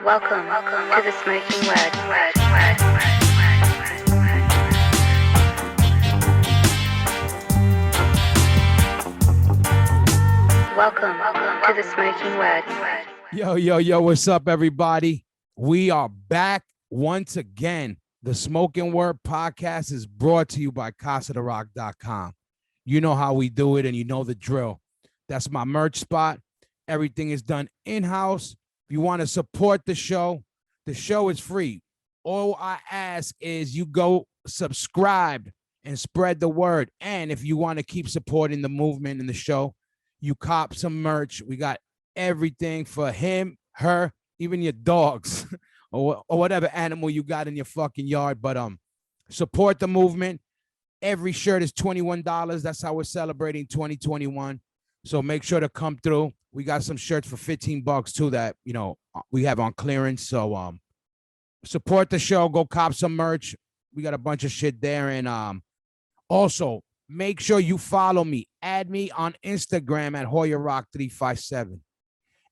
Welcome to the Smoking Word. Welcome to the Smoking Word. Yo, what's up, everybody? We are back once again. The Smoking Word podcast is brought to you by CasaDeRock.com. You know how we do it, and you know the drill. That's my merch spot. Everything is done in-house. If you want to support the show is free. All I ask is you go subscribe and spread the word. And if you want to keep supporting the movement and the show, you cop some merch. We got everything for him, her, even your dogs or whatever animal you got in your fucking yard. But support the movement. Every shirt is $21. That's how we're celebrating 2021. So make sure to come through. We got some shirts for $15 too that, you know, we have on clearance. So support the show. Go cop some merch. We got a bunch of shit there. And also make sure you follow me. Add me on Instagram at HoyerRock357.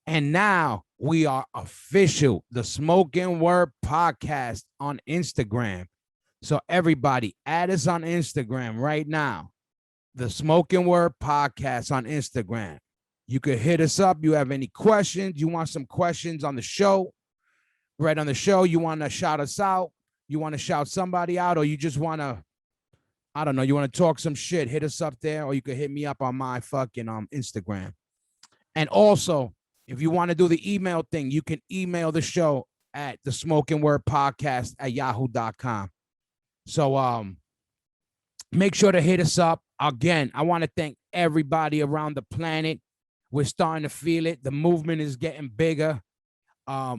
And now we are official. The Smoking Word podcast on Instagram. So everybody, add us on Instagram right now. The Smoking Word podcast on Instagram. You could hit us up. You have any questions? You want some questions on the show? Right on the show, you want to shout us out? You want to shout somebody out? Or you just want to, I don't know, you want to talk some shit? Hit us up there. Or you could hit me up on my fucking Instagram. And also, if you want to do the email thing, you can email the show at the Smoking Word podcast at yahoo.com. So make sure to hit us up. Again, I want to thank everybody around the planet. We're starting to feel it. The movement is getting bigger. All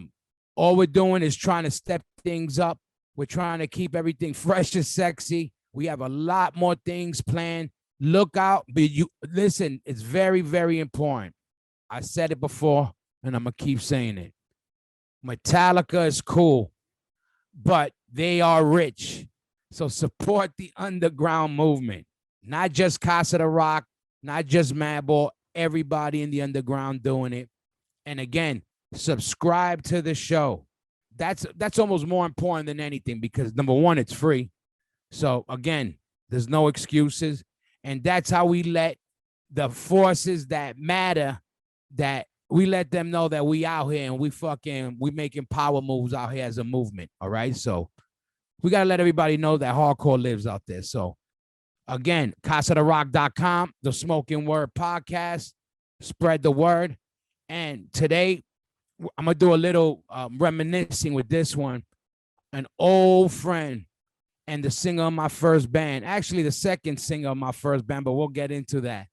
we're doing is trying to step things up. We're trying to keep everything fresh and sexy. We have a lot more things planned. Look out. But you listen, it's very, very important. I said it before, and I'm going to keep saying it. Metallica is cool, but they are rich. So support the underground movement, not just Casa de Rock, not just Madball, everybody in the underground doing it. And again, subscribe to the show. That's almost more important than anything because number one, it's free. So again, there's no excuses. And that's how we let the forces that matter, that we let them know that we out here and we making power moves out here as a movement. All right. So we got to let everybody know that hardcore lives out there. So, again, CasaDeRock.com, the Smoking Word podcast, spread the word. And today, I'm going to do a little reminiscing with this one. An old friend and the singer of my first band. Actually, the second singer of my first band, but we'll get into that.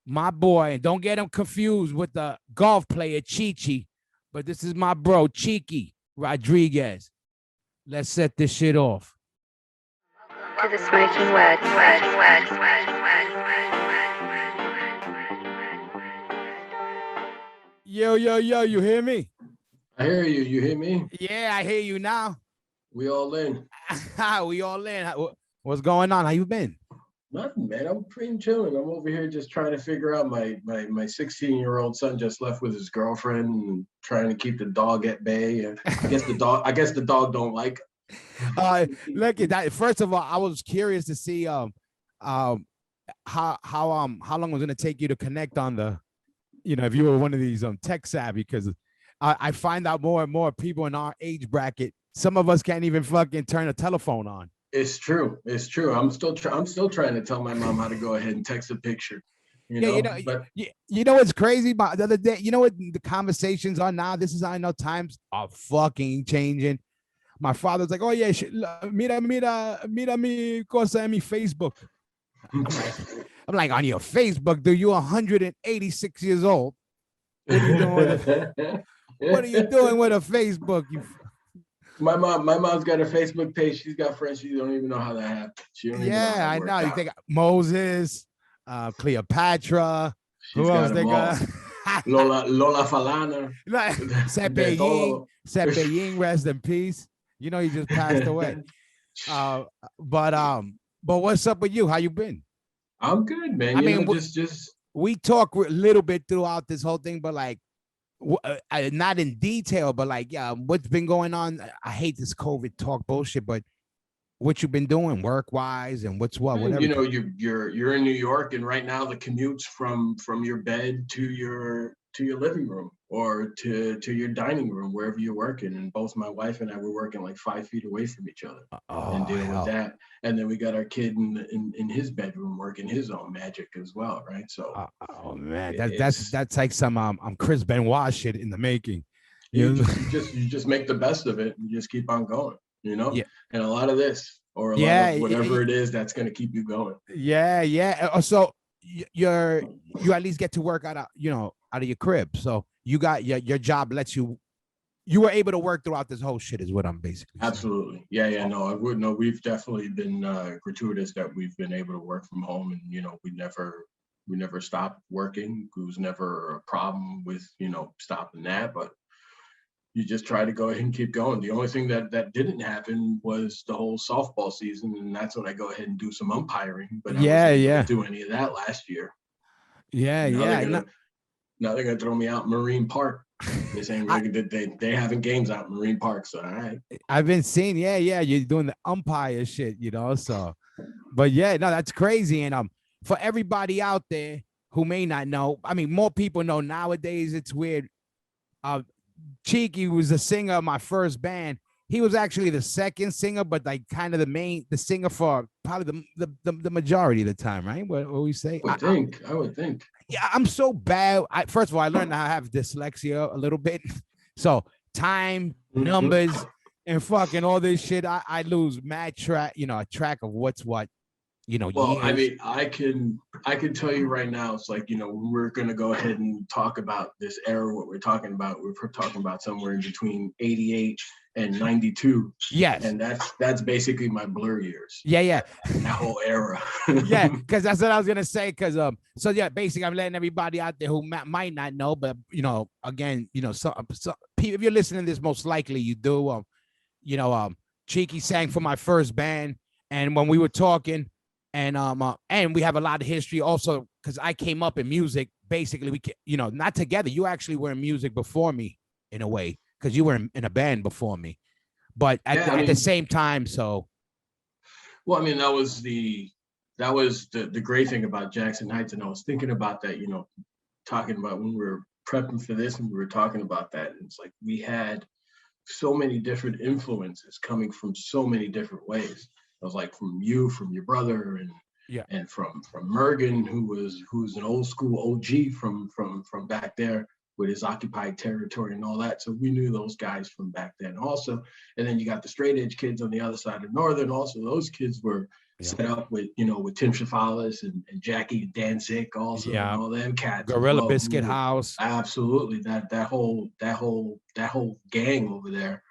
My boy, don't get him confused with the golf player, Chiqui, but this is my bro, Chiqui Rodriguez. Let's set this shit off. To the Smoking Word. Yo, you hear me? I hear you. You hear me? Yeah, I hear you now. We all in. We all in. What's going on? How you been? Nothing, man. I'm pretty chilling. I'm over here just trying to figure out my 16-year-old son just left with his girlfriend and trying to keep the dog at bay. And I guess the dog don't like. Look at that. First of all, I was curious to see how long it was gonna take you to connect on the, you know, if you were one of these tech savvy, because I find out more and more people in our age bracket, some of us can't even fucking turn a telephone on. It's true. I'm still trying to tell my mom how to go ahead and text a picture. You know what's crazy about the other day? You know what the conversations are now? This is, I know times are fucking changing. My father's like, oh yeah, mira mi cosa en mi Facebook. I'm like, on your Facebook, dude, you're 186 years old. What are you doing? What are you doing with a Facebook? My mom's got a Facebook page. She's got friends. She don't even know how that happened. Yeah, I know. You think Moses, Cleopatra. She's who else they got? Lola Falana. Sepeying, rest in peace. You know, he just passed away. But what's up with you? How you been? I'm good, man. I mean, just we talk a little bit throughout this whole thing, but like, not in detail, but like, yeah, what's been going on? I hate this COVID talk bullshit, but what you've been doing work wise and whatever. You know, you're in New York, and right now the commutes from your bed to your living room or to your dining room, wherever you're working. And both my wife and I were working like 5 feet away from each other and dealing with that. And then we got our kid in his bedroom working his own magic as well, right? So oh man, that's like some Chris Benoit shit in the making. You just make the best of it and you just keep on going, you know? Yeah. And a lot of this or a lot of whatever it is that's going to keep you going. Yeah. So you at least get to work out of your crib. So you got your job lets you were able to work throughout this whole shit is what I'm basically saying. Absolutely. Yeah. No, I would know. We've definitely been gratuitous that we've been able to work from home, and we never stopped working. It was never a problem with stopping that, but you just try to go ahead and keep going. The only thing that didn't happen was the whole softball season, and that's when I go ahead and do some umpiring. But I wasn't do any of that last year. Now they're gonna throw me out in Marine Park. They're saying they having games out in Marine Park. So all right. I've been seeing, you're doing the umpire shit, so. But yeah, no, that's crazy. And for everybody out there who may not know, I mean, more people know nowadays. It's weird. Chiqui was the singer of my first band. He was actually the second singer, but like kind of the singer for probably the majority of the time, right? What we say? I would think. Yeah, I'm so bad. First of all, I learned how I have dyslexia a little bit. So time, numbers, and fucking all this shit, I lose mad track, a track of what's what. Well, years. I mean, I can tell you right now, it's like, we're going to go ahead and talk about this era, what we're talking about somewhere in between 88 and 92. Yes. And that's basically my Blur years. Yeah. That whole era. Yeah, because that's what I was going to say. Because, so yeah, basically I'm letting everybody out there who might not know, but, again, so if you're listening to this, most likely you do. Chiqui sang for my first band. And when we were talking, and we have a lot of history also because I came up in music. Basically, not together. You actually were in music before me in a way because you were in a band before me, but at the same time. So, well, I mean, that was the great thing about Jackson Heights, and I was thinking about that. Talking about when we were prepping for this, and we were talking about that, and it's like we had so many different influences coming from so many different ways. I was like from your brother, and from Mergen, who's an old school OG from back there with his occupied territory and all that. So we knew those guys from back then also. And then you got the straight edge kids on the other side of Northern. Also, those kids were set up with Tim Shafalas and Jackie Danzig also, and all them cats. Gorilla Biscuit House. Absolutely, that whole gang over there.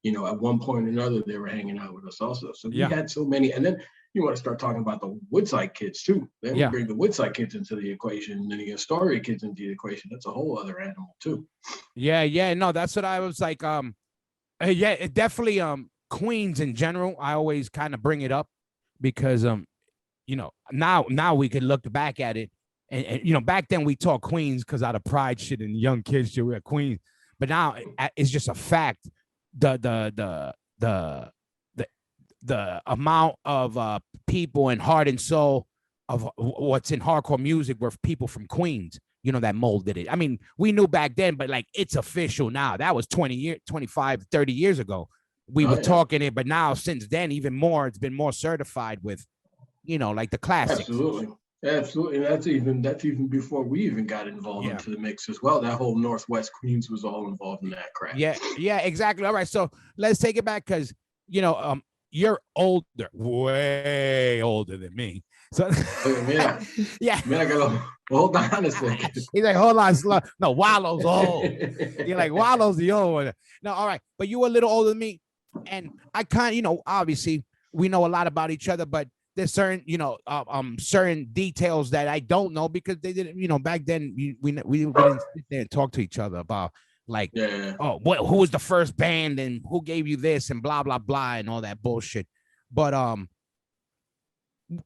At one point or another, they were hanging out with us also. So we had so many. And then you want to start talking about the Woodside kids too. Then we bring the Woodside kids into the equation, and then you get Astoria kids into the equation. That's a whole other animal too. Yeah. No, that's what I was like. It definitely Queens in general. I always kind of bring it up because now we could look back at it, and back then we taught Queens because out of pride shit and young kids shit, we're at Queens. But now it's just a fact. The amount of people and heart and soul of what's in hardcore music were people from Queens, that molded it. I mean, we knew back then, but like it's official now. That was 25, 30 years ago. We were talking it, but now since then, even more, it's been more certified with, like the classics. Absolutely. And that's even before we even got involved into the mix as well. That whole Northwest Queens was all involved in that crap. Yeah, exactly. All right. So let's take it back because, you're older, way older than me. So yeah. Man, I gotta hold on a second. He's like, hold on, slow. No, Wallow's old. You're like, Wallow's the old one. No, all right. But you were a little older than me. And I kind of, obviously we know a lot about each other, but there's certain, certain details that I don't know because they didn't, back then we didn't sit there and talk to each other about like, who was the first band and who gave you this and blah, blah, blah, and all that bullshit. But,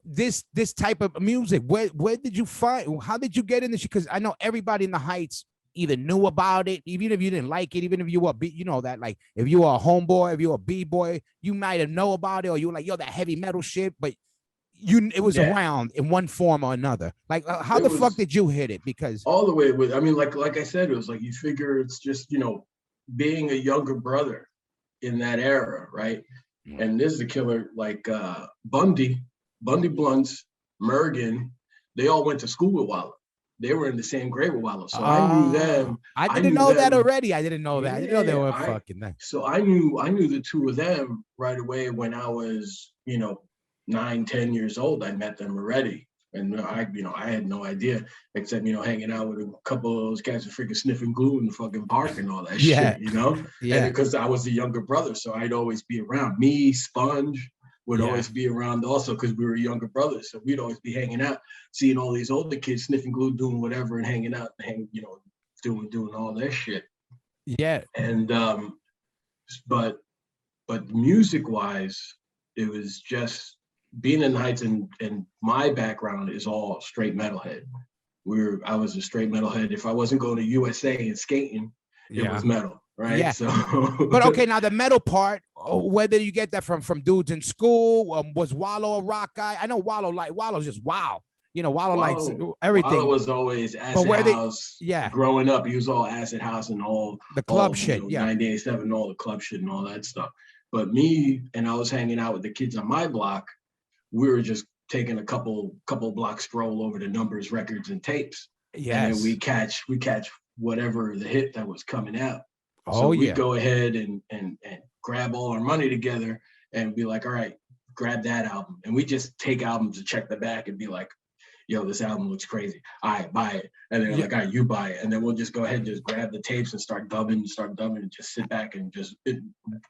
this type of music, where did you find, how did you get in this? Because I know everybody in the Heights either knew about it, even if you didn't like it, even if you were, you know, that like if you were a homeboy, if you were a B-boy, you might have know about it, or you were like, yo, that heavy metal shit, but it was Yeah, around in one form or another. Like, how it the fuck was did you hit it? Because all the way with. I mean, like I said, it was like you figure it's just being a younger brother in that era, right? And this is a killer like Bundy Blunts, Mergen. They all went to school with Wallow. They were in the same grade with Wallow, so I knew them. I I didn't knew know that them. already. I didn't know that. I didn't know they Yeah, were I fucking that. so I knew the two of them right away when I was 9, 10 years old. I met them already, and I had no idea except hanging out with a couple of those guys who freaking sniffing glue in the fucking park and all that Yeah, shit. And yeah, because I was the younger brother, so I'd always be around. Me, Sponge would yeah. always be around also because we were younger brothers, so we'd always be hanging out, seeing all these older kids sniffing glue, doing whatever, and hanging out, doing all that shit. Yeah. And but music wise, it was just being in the Heights, and my background is all straight metalhead. I was a straight metalhead. If I wasn't going to USA and skating, it Yeah. was metal, right? Yeah. So But okay, now the metal part, whether you get that from dudes in school, was Wallow a rock guy? I know Wallow's just wow. Wallow likes Wallow everything. was always But acid where they, house. yeah, Growing up, he was all acid house and the club all shit, yeah. 1987, all the club shit and all that stuff. But me, and I was hanging out with the kids on my block. We were just taking a couple block stroll over the Numbers records and tapes, and then we Yes. catch whatever the hit that was coming out. So Oh we'd yeah. go ahead and grab all our money together and be like, all right, grab that album. And we just take albums and check the back and be like, yo, this album looks crazy. All right, buy it. And they're Yeah. like, all right, you buy it. And then we'll just go ahead and just grab the tapes and start dubbing and just sit back and just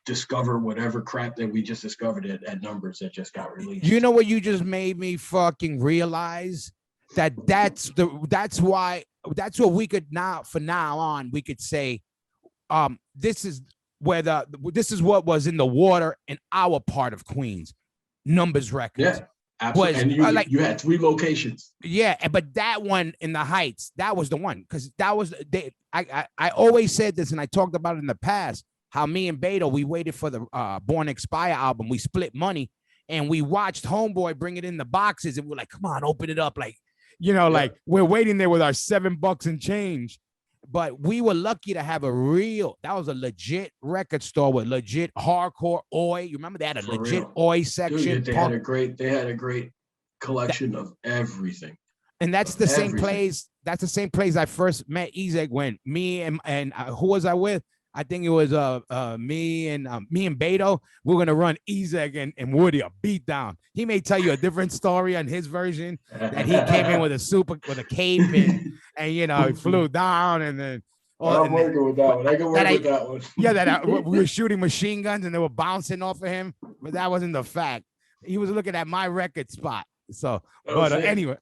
discover whatever crap that we just discovered at Numbers that just got released. You know what you just made me fucking realize? That's what we could now, from now on, we could say, this is what was in the water in our part of Queens, Numbers Records. Yeah, absolutely. Was, and you had 3 locations. Yeah, but that one in the Heights, that was the one, because that was I always said this, and I talked about it in the past, how me and Beto, we waited for the Born Expire album. We split money, and we watched Homeboy bring it in the boxes, and we're like, come on, open it up, like, like we're waiting there with our $7 and change. But we were lucky to have that was a legit record store with legit hardcore oi. You remember they had a For legit real. oi section. Dude, they had a great collection of everything. And that's the same place. That's the same place I first met Ezek, when me and who was I with? I think it was me and Beto. We're gonna run Ezek and Woody a beat down. He may tell you a different story on his version, that he came in with a cape and he flew down, and then I'm working with that one. I can work with that one. Yeah, that we were shooting machine guns and they were bouncing off of him, but that wasn't the fact. He was looking at my record spot. So, but anyway.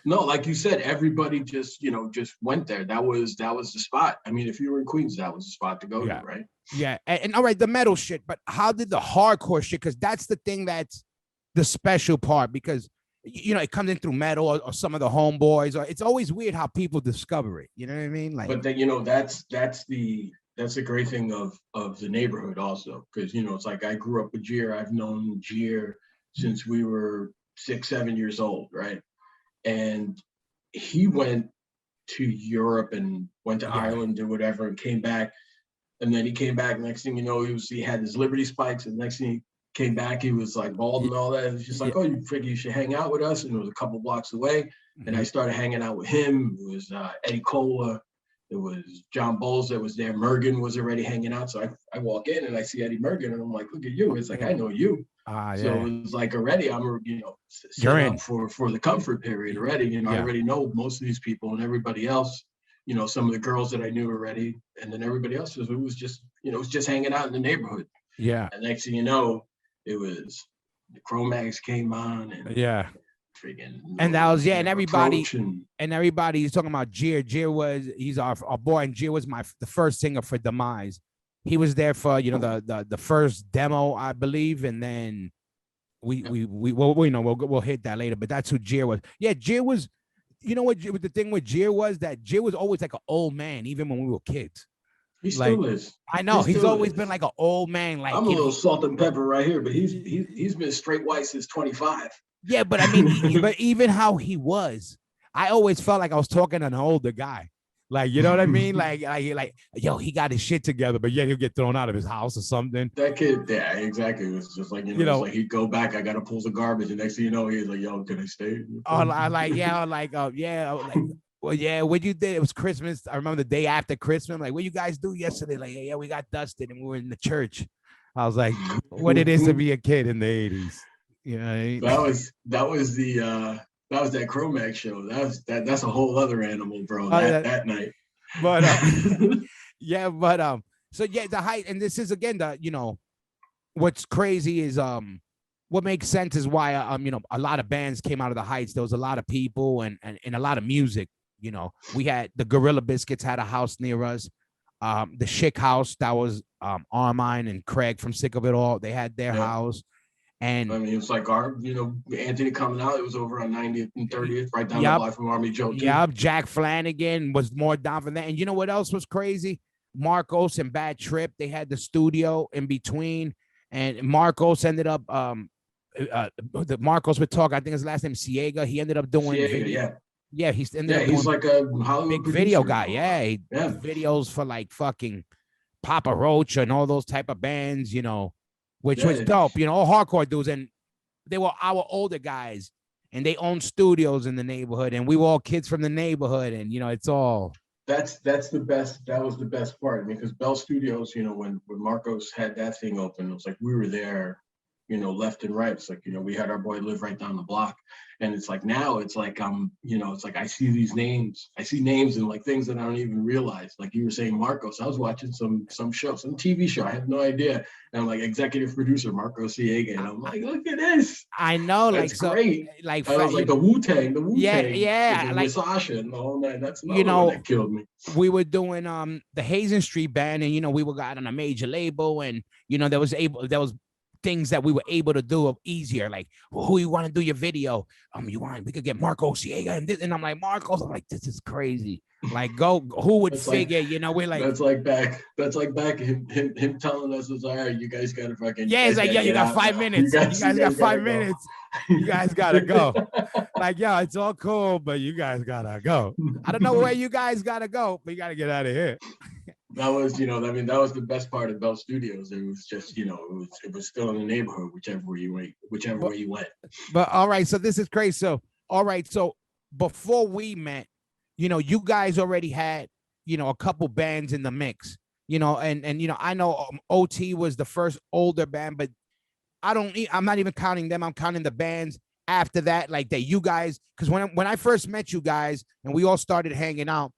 No, like you said, everybody just went there. That was the spot. I mean, if you were in Queens, that was the spot to go to, right? Yeah, and all right, the metal shit, but how did the hardcore shit? Because that's the thing that's the special part, because it comes in through metal or some of the homeboys, or it's always weird how people discover it. You know what I mean? Like, but then that's the great thing of the neighborhood also, because it's like I grew up with Jeer. I've known Jeer since we were 6, 7 years old, right? And he went to Europe and went to Ireland or whatever and came back. And then he came back. Next thing you know, he had his Liberty spikes. And next thing he came back, he was like bald and all that. It was just like, oh, you figure you should hang out with us. And it was a couple blocks away. And I started hanging out with him. It was Eddie Cola. It was John Bowles that was there. Mergen was already hanging out. So I walk in and I see Eddie Mergen and I'm like, look at you. It's like, I know you. So it was like already I'm set up for the comfort period already. I already know most of these people, and everybody else, some of the girls that I knew already, and then everybody else was just hanging out in the neighborhood. Yeah. And next thing you know, it was the Chromax came on and freaking, and that was and everybody he's talking about Jeer. He's our boy, and Jeer was the first singer for DMIZE. He was there for the first demo, I believe, and then we'll hit that later. But that's who Jeer was. Yeah, Jeer was. you know what the thing with Jir was that Jir was always like an old man, even when we were kids. He Like, still is. I know he's always is. been like an old man. Like I'm a little salt and pepper right here, but he's been straight white since 25. Yeah, but I mean, but even how he was, I always felt like I was talking to an older guy. Like, you know what I mean? Like, yo, he got his shit together, but yeah, he'll get thrown out of his house or something. That kid, yeah, exactly. It was just like, it's like he'd go back, I gotta pull the garbage, and next thing you know, he's like, yo, can I stay? Oh, well, yeah, what you did? It was Christmas. I remember the day after Christmas. I'm like, what you guys do yesterday? Like, yeah, we got dusted and we were in the church. I was like, what it is to be a kid in the 80s. You know what I mean? That was that Cro-Max show. That's a whole other animal, bro. That night. But yeah, but so yeah, the height, and this is again what's crazy is what makes sense is why a lot of bands came out of the Heights. There was a lot of people and a lot of music. We had the Gorilla Biscuits had a house near us. The Chic House, that was Armine and Craig from Sick of It All. They had their house. And I mean, it's like Anthony coming out. It was over on 90th and 30th, right down the block from Army Joe. Yep, Jack Flanagan was more down for that. And you know what else was crazy? Marcos and Bad Trip. They had the studio in between, and Marcos ended up the Marcos would talk. I think his last name is Ciega. He ended up doing video. Yeah, he's like a Hollywood big video guy. Yeah, he did videos for like fucking Papa Roach and all those type of bands, which was dope. All hardcore dudes, and they were our older guys, and they owned studios in the neighborhood, and we were all kids from the neighborhood, and it's all. That's the best. That was the best part. I mean, because Bell Studios, when Marcos had that thing open, it was like we were there, left and right. It's like, we had our boy live right down the block. And it's like now it's like it's like I see these names. I see names and like things that I don't even realize. Like you were saying Marcos. I was watching some show, some TV show. I had no idea. And I'm like executive producer Marcos Ciega. And I'm like, look at this. I know, that's great. Like I was like the Wu-Tang. Yeah. Like Sasha and the whole night. That's another one that killed me. We were doing the Hazen Street band, and we got on a major label, and there was things that we were able to do easier, like who you want to do your video, we could get Marco Ciega and I'm like, Marcos, I'm like, this is crazy. Like, who would figure, we're like, that's like back him telling us, it's all right, you guys gotta fucking, it's like, you got 5 minutes, you guys got 5 minutes, you guys gotta go. Like, it's all cool, but you guys gotta go. I don't know where you guys gotta go, but you gotta get out of here. That was, that was the best part of Bell Studios. It was just, it was still in the neighborhood, whichever way you went. But all right, so this is crazy. So, all right, so before we met, you guys already had, a couple bands in the mix, and I know OT was the first older band, but I'm not even counting them. I'm counting the bands after that, like that you guys, because when I first met you guys and we all started hanging out,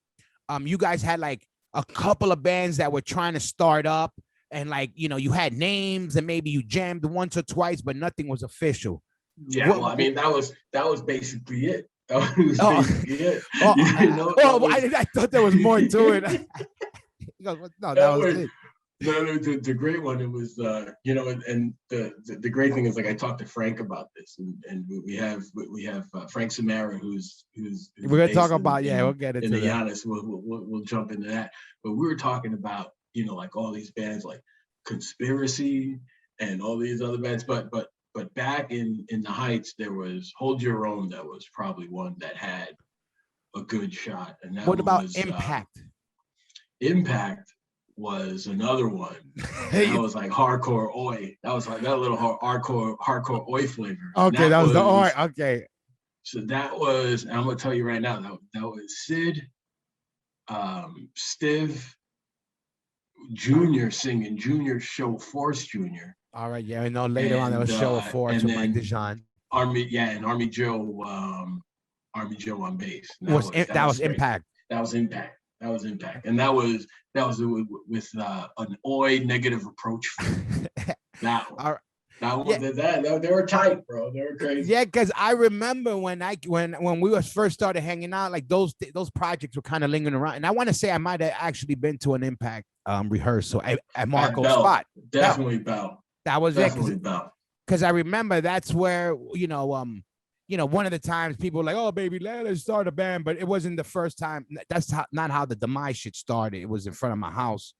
you guys had like a couple of bands that were trying to start up, and like, you had names and maybe you jammed once or twice, but nothing was official. Yeah, well, I mean, that was basically it. That was basically it. I thought there was more to it. He goes, no, that was it. No, the great one, it was, and the great thing is, like, I talked to Frank about this, and we have Frank Samara, who's we're gonna talk about, we'll get into that. Honest, we'll jump into that. But we were talking about, like all these bands like Conspiracy and all these other bands, but back in the Heights, there was Hold Your Own, that was probably one that had a good shot. And that what about was, Impact? Impact was another one. That was like hardcore oi. That was like that little hardcore oi flavor. Okay, that was the oi. Okay. So that was, I'm gonna tell you right now, that was Sid, Stiv, Junior singing, Junior Show Force Junior. All right, I know later on there was Show of Force with Mike DeJean. And Army Joe on bass. That was Impact. That was Impact. And that was with an oi negative approach. That one. They were tight, bro. They were crazy. Yeah, because I remember when we first started hanging out, like those projects were kind of lingering around. And I want to say I might have actually been to an Impact rehearsal at Marco's spot. Definitely Bell. That was definitely Bell. Because I remember that's where one of the times people were like, "Oh, baby, let us start a band," but it wasn't the first time. That's not how the DMIZE shit started. It was in front of my house.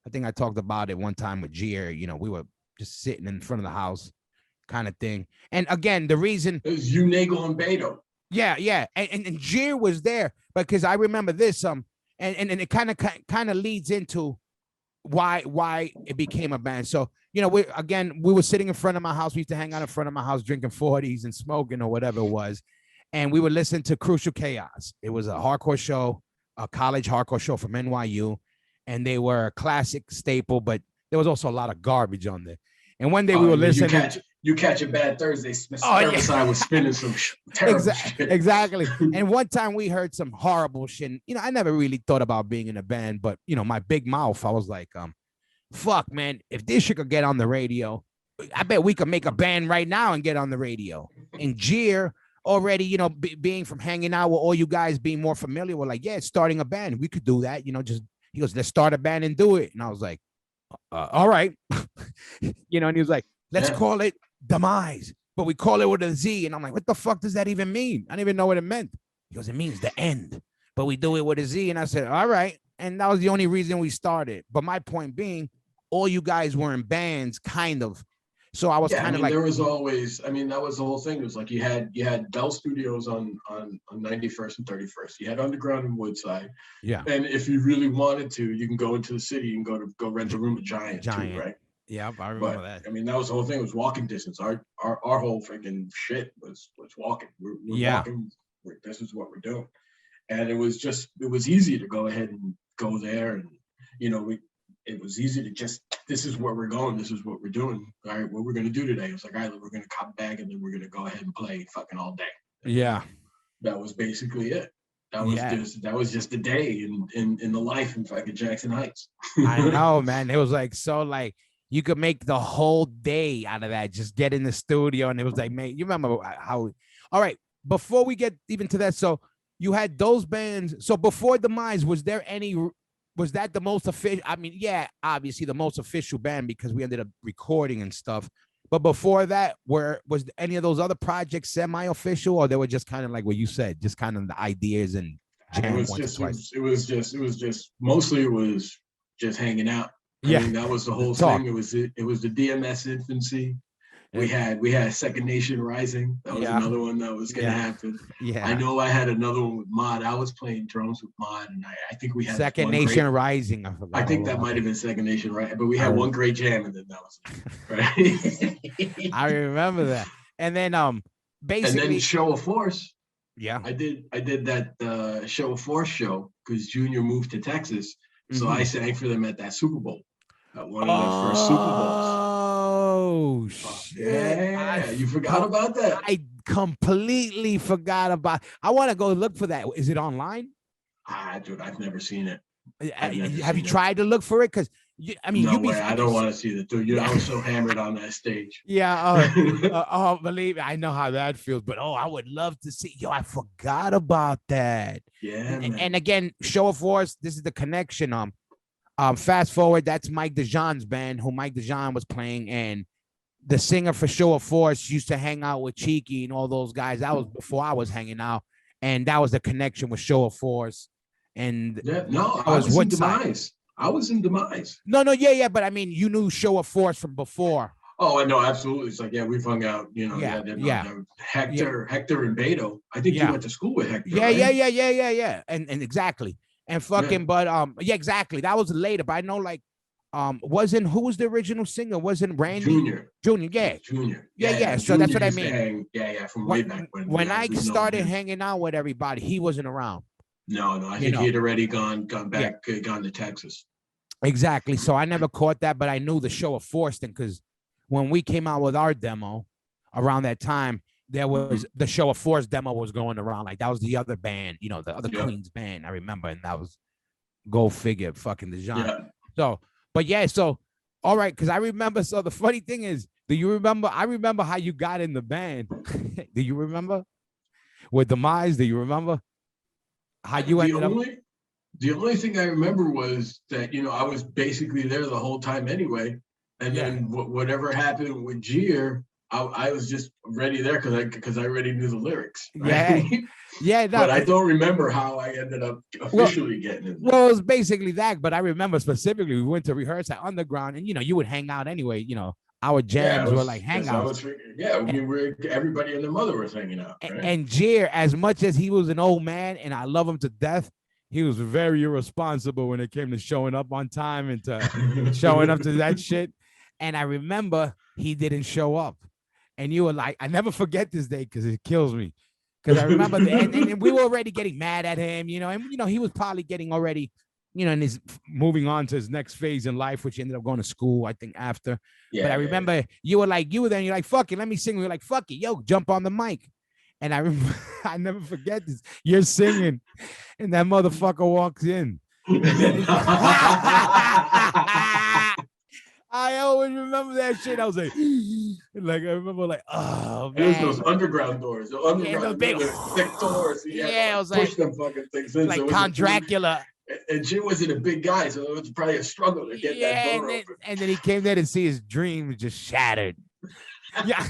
I think I talked about it one time with Gier. We were just sitting in front of the house, kind of thing. And again, the reason it was you, Nagel, and Beto. yeah, and Gier was there because I remember this. And it kind of leads into why it became a band. So we were sitting in front of my house. We used to hang out in front of my house drinking 40s and smoking or whatever it was, and we would listen to Crucial Chaos. It was a hardcore show, a college hardcore show from NYU, and they were a classic staple, but there was also a lot of garbage on there. And one day we were listening. You catch a bad Thursday. Herbicide was spinning some terrible shit. Exactly. And one time we heard some horrible shit. I never really thought about being in a band, but my big mouth, I was like, fuck, man, if this shit could get on the radio, I bet we could make a band right now and get on the radio. And Gier already, being from hanging out with all you guys, being more familiar, we're like, yeah, starting a band, we could do that. He goes, let's start a band and do it. And I was like, all right. And he was like, let's call it DMIZE, but we call it with a Z. And I'm like, what the fuck does that even mean? I didn't even know what it meant. He goes, it means the end, but we do it with a Z. And I said, all right. And that was the only reason we started. But my point being, all you guys were in bands, kind of. So I was kind of like, there was always, that was the whole thing. It was like you had Bell Studios on 91st and 31st. You had Underground and Woodside. Yeah. And if you really wanted to, you can go into the city and go rent a room at Giant too, right? Yeah, I remember that. That was the whole thing. It was walking distance. Our whole freaking shit was walking. We're walking. This is what we're doing, and it was easy to go ahead and go there, and it was easy to just, this is where we're going. This is what we're doing. All right, what we're gonna do today? It's like, all right, we're gonna cop bag, and then we're gonna go ahead and play fucking all day. Yeah, that was basically it. That was just the day in the life in fucking Jackson Heights. I know, man. It was like you could make the whole day out of that. Just get in the studio, and it was like, man, you remember how? All right, before we get even to that, so you had those bands. So before DMIZE, was that the most official? Obviously the most official band because we ended up recording and stuff. But before that, was any of those other projects semi-official, or they were just kind of like what you said, just kind of the ideas and jam once or twice? It was just mostly it was just hanging out. That was the whole thing. It was the DMS infancy. We had Second Nation Rising. That was another one that was gonna happen. Yeah, I know I had another one with Mod. I was playing drums with Mod, and I think we had Second Nation Rising. I think that might have been Second Nation Rising, but we had one great jam, and then that was it, right. I remember that, and then basically, and then Show of Force. Yeah, I did that Show of Force show because Junior moved to Texas, so I sang for them at that Super Bowl. At one of their first Super Bowls. Oh shit! Yeah, you forgot about that. I completely forgot about. I want to go look for that. Is it online? Dude, I've never seen it. Have you tried to look for it? Because no way. I don't want to see that, dude. I was so hammered on that stage. Yeah. Believe me, I know how that feels. But I would love to see. I forgot about that. Yeah. And again, Show of Force. This is the connection. Fast forward, that's Mike DeJean's band, who Mike DeJean was playing, and the singer for Show of Force used to hang out with Chiqui and all those guys. That was before I was hanging out, and that was the connection with Show of Force. And I was in DMIZE. I was in DMIZE. No, but you knew Show of Force from before. Oh, I know, absolutely. It's like, we've hung out, Hector and Beto. I think you went to school with Hector. Yeah. And exactly. And fucking, but exactly. That was later, but I know who was the original singer? Wasn't Randy Junior? Junior. Yeah. So that's what I mean. From way back when I started hanging out with everybody, he wasn't around. No, I think he had already gone back, gone to Texas. Exactly. So I never caught that, but I knew the Show of Force thing because when we came out with our demo around that time, there was the Show of Force demo was going around. Like that was the other band, the other Queens band. I remember, and that was go figure, fucking the genre. Yeah. So all right, because I remember. So the funny thing is, do you remember? I remember how you got in the band. Do you remember with DMIZE? Do you remember how you ended up? The only thing I remember was that I was basically there the whole time anyway, and then whatever happened with Gier. I was just ready there because I already knew the lyrics. Yeah, Right? yeah. No, But I don't remember how I ended up officially getting in there. well, it was basically that. But I remember specifically we went to rehearse at Underground, and you would hang out anyway. Our jams were like hangouts. Everybody and their mother was hanging out, right? And Jer, as much as he was an old man, and I love him to death, he was very irresponsible when it came to showing up on time and to showing up to that shit. And I remember he didn't show up. And you were like, I never forget this day because it kills me. Because I remember, and we were already getting mad at him, and he was probably getting already, and his moving on to his next phase in life, which he ended up going to school, I think, after. Yeah, but I remember you were there, and you're like, fuck it, let me sing. We were like, fuck it, yo, jump on the mic. And I remember, I never forget this. You're singing, and that motherfucker walks in. I always remember that shit. I was like I remember, oh man. It was those underground doors, those big thick doors. Yeah, I was push them fucking things in. Like Count Dracula. And Jim wasn't a big guy, so it was probably a struggle to get that door open. And then he came there to see his dreams just shattered. Yeah,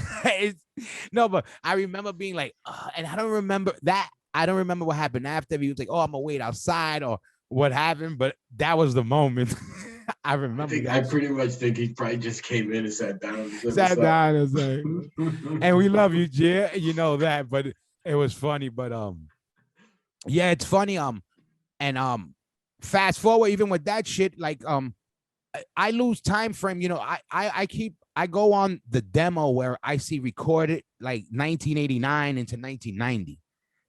no, but I remember being like, and I don't remember that. I don't remember what happened after. He was like, oh, I'm gonna wait outside or what happened, but that was the moment. I remember. I pretty much think he probably just came in and sat down. And like, and we love you, Jay. You know that, but it was funny. But yeah, it's funny. And fast forward, even with that shit, like I lose time frame. I go on the demo where I see recorded like 1989 into 1990.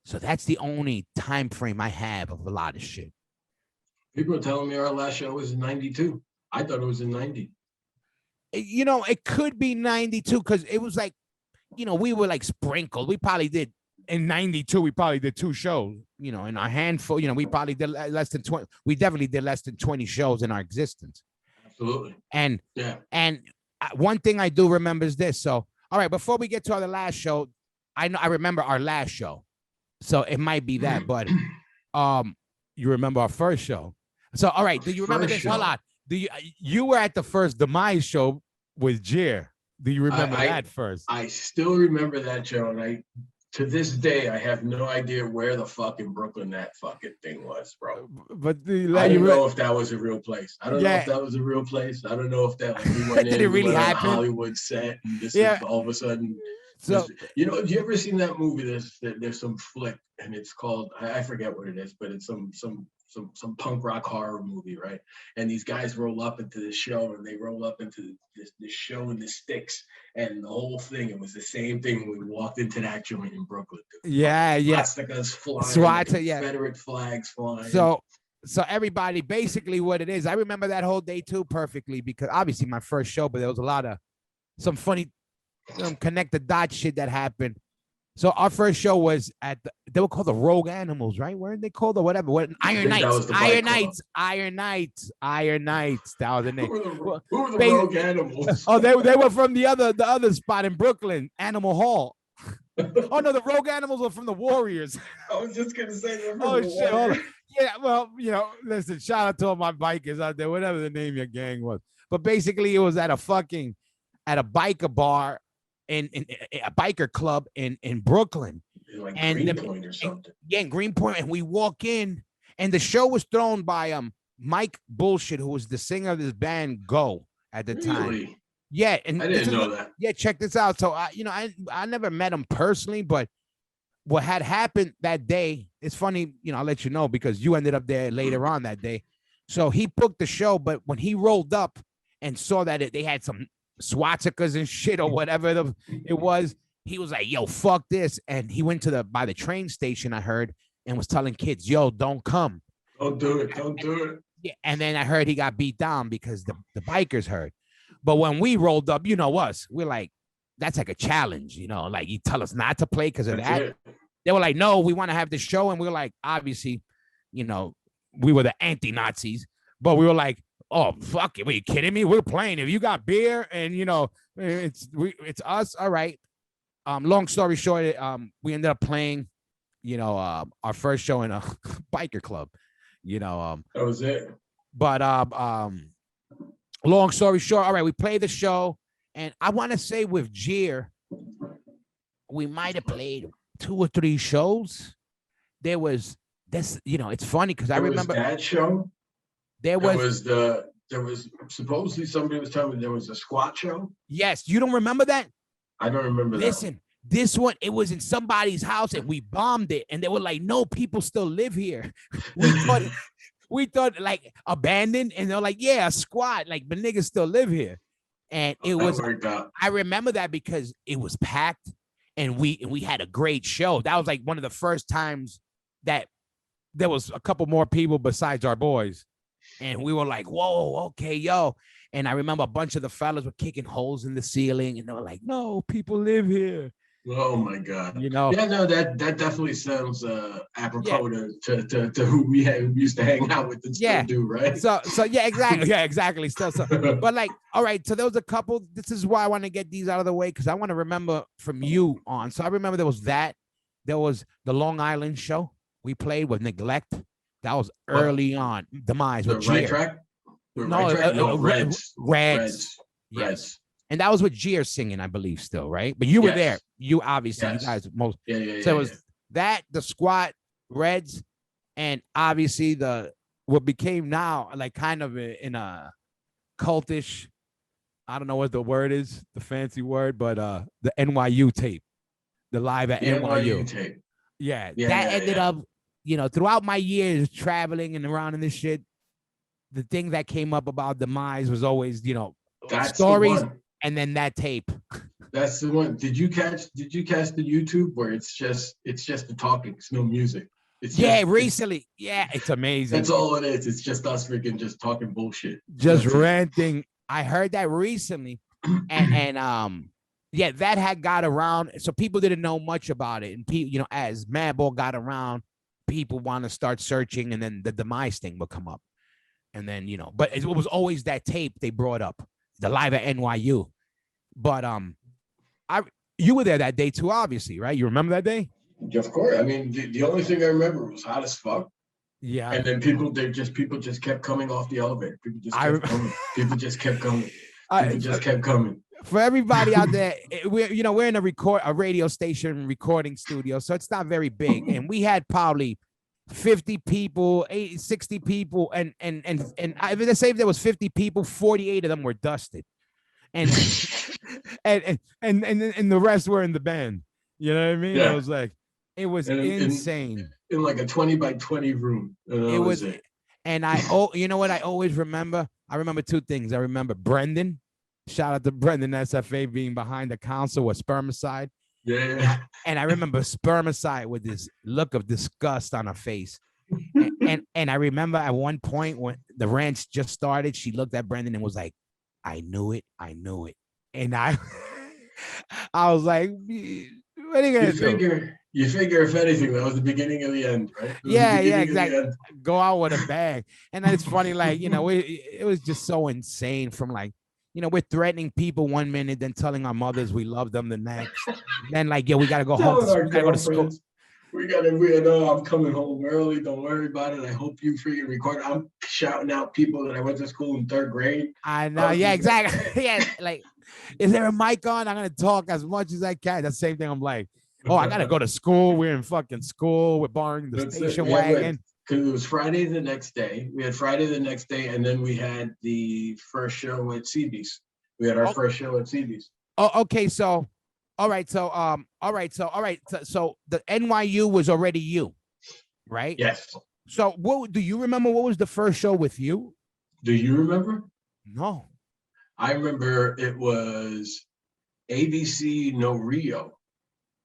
So that's the only time frame I have of a lot of shit. People are telling me our last show was in 92. I thought it was in 90. It could be 92 because it was like, we were like sprinkled. We probably did in 92. We probably did 2 shows, in our handful. We probably did less than 20. We definitely did less than 20 shows in our existence. Absolutely. And one thing I do remember is this. So, all right, before we get to our last show, I remember our last show. So it might be that, but you remember our first show. So, all right, do you remember this? Hold on. You were at the first DMIZE show with Jer. Do you remember that first? I still remember that show, and to this day, I have no idea where the fuck in Brooklyn that fucking thing was, bro. But I don't know if that was a real place. I don't know if that was a real place. I don't know if that we went in. Did it really happen? Hollywood set, and this is all of a sudden. So have you ever seen that movie? There's some flick, and it's called, I forget what it is, but it's some punk rock horror movie, right? And these guys roll up into the show, and they roll up into this show in the sticks, and the whole thing. It was the same thing when we walked into that joint in Brooklyn. Dude. Yeah. Swastikas flying, Confederate flags flying. So everybody, basically what it is, I remember that whole day too perfectly because obviously my first show, but there was a lot of some funny connect the dots shit that happened. So our first show was they were called the Rogue Animals, right? Weren't they called or whatever? Iron Knights. That was the name. Who were the Rogue Animals? Oh, they were from the other spot in Brooklyn, Animal Hall. Oh no, the Rogue Animals were from the Warriors. I was just gonna say they're from the shit. Hold on. Yeah, well, listen, shout out to all my bikers out there, whatever the name of your gang was. But basically, it was at a biker bar. In a biker club in Brooklyn, like Greenpoint or something. In Greenpoint, and we walk in, and the show was thrown by Mike Bullshit, who was the singer of this band Go at the time. Yeah, and I didn't know that. Yeah, check this out. So I never met him personally, but what had happened that day, it's funny. I'll let you know because you ended up there later on that day. So he booked the show, but when he rolled up and saw that they had some swastikas and shit or whatever it was, he was like, yo, fuck this. And he went by the train station, I heard, and was telling kids, yo, don't come. Don't do it. Yeah, and then I heard he got beat down because the bikers heard. But when we rolled up, us, we're like, that's like a challenge, like you tell us not to play because of that. They were like, no, we want to have the show. And we were like, obviously, we were the anti-Nazis, but we were like, oh, fuck it. Are you kidding me? We're playing. If you got beer and, it's us. All right. Long story short, we ended up playing, our first show in a biker club, that was it. But long story short, all right, we played the show. And I want to say with Jer, we might have played 2 or 3 shows. There was this, it's funny because I remember that show. there was supposedly somebody was telling me there was a squat show. Yes, you don't remember that? I don't remember that. Listen, this one, it was in somebody's house and we bombed it, and they were like, no, people still live here. We thought like abandoned, and they're like, yeah, a squat, like, but niggas still live here. And it was, I remember that because it was packed and we had a great show. That was like one of the first times that there was a couple more people besides our boys. And we were like, whoa, okay, yo. And I remember a bunch of the fellas were kicking holes in the ceiling, and they were like, no, people live here. Oh my God. Yeah, no, that definitely sounds apropos to who we used to hang out with and still do, right? So yeah, exactly. Yeah, exactly. Still, but like, all right, so there was a couple. This is why I want to get these out of the way, because I want to remember from you on. So I remember there was there was the Long Island show we played with Neglect. That was early on. DMIZE with right track? Reds. Yes. And that was with Gier singing, I believe, still, right? But you were there. You obviously, you guys most. So it was that, the Squat, Reds, and obviously what became now like kind of in a cultish, I don't know what the word is, the fancy word, but the NYU tape, the live at NYU tape. Yeah, that ended up, throughout my years traveling and around in this shit, the thing that came up about DMIZE was always, that's stories. And then that tape. That's the one. Did you catch the YouTube where it's just the talking, it's no music? Recently. It's amazing. That's all it is. It's just us freaking just talking bullshit. Just ranting. I heard that recently. and that had got around. So people didn't know much about it. And people, as Madball got around, people want to start searching, and then the DMIZE thing would come up. And then, but it was always that tape they brought up. The live at NYU, but you were there that day too, obviously, right? You remember that day? Of course. I mean, the only thing I remember was hot as fuck. Yeah. And then people just kept coming off the elevator. People just kept coming. People just kept coming. People just kept coming. For everybody out there, we're in a radio station recording studio, so it's not very big, and we had probably 50 people, 80, 60 people, and let's say if there was 50 people, 48 of them were dusted, and and the rest were in the band. You know what I mean? Yeah. It was insane. In like a 20 by 20 room. It was, and you know what I always remember? I remember 2 things. I remember Brendan. Shout out to Brendan SFA being behind the console with Spermicide. Yeah. And I remember Spermicide with this look of disgust on her face. And I remember at one point when the rants just started, she looked at Brendan and was like, I knew it. And I was like, what are you gonna do? You figure if anything, that was the beginning of the end, right? Yeah, exactly. Go out with a bang. And then it's funny, like, it was just so insane from like, we're threatening people one minute, then telling our mothers we love them the next. Then like, we gotta go home. We gotta go to school. We know I'm coming home early. Don't worry about it. I hope you freaking record. I'm shouting out people that I went to school in 3rd grade. I know. Yeah, exactly. Yeah, like, is there a mic on? I'm gonna talk as much as I can. That's the same thing. I'm like, I gotta go to school. We're in fucking school. We're borrowing the station wagon. Because it was Friday the next day. We had Friday the next day, and then we had the first show at CB's. We had our first show at CB's. Oh, okay. So, all right. So the NYU was already you, right? Yes. So, do you remember what was the first show with you? Do you remember? No. I remember it was ABC No Rio.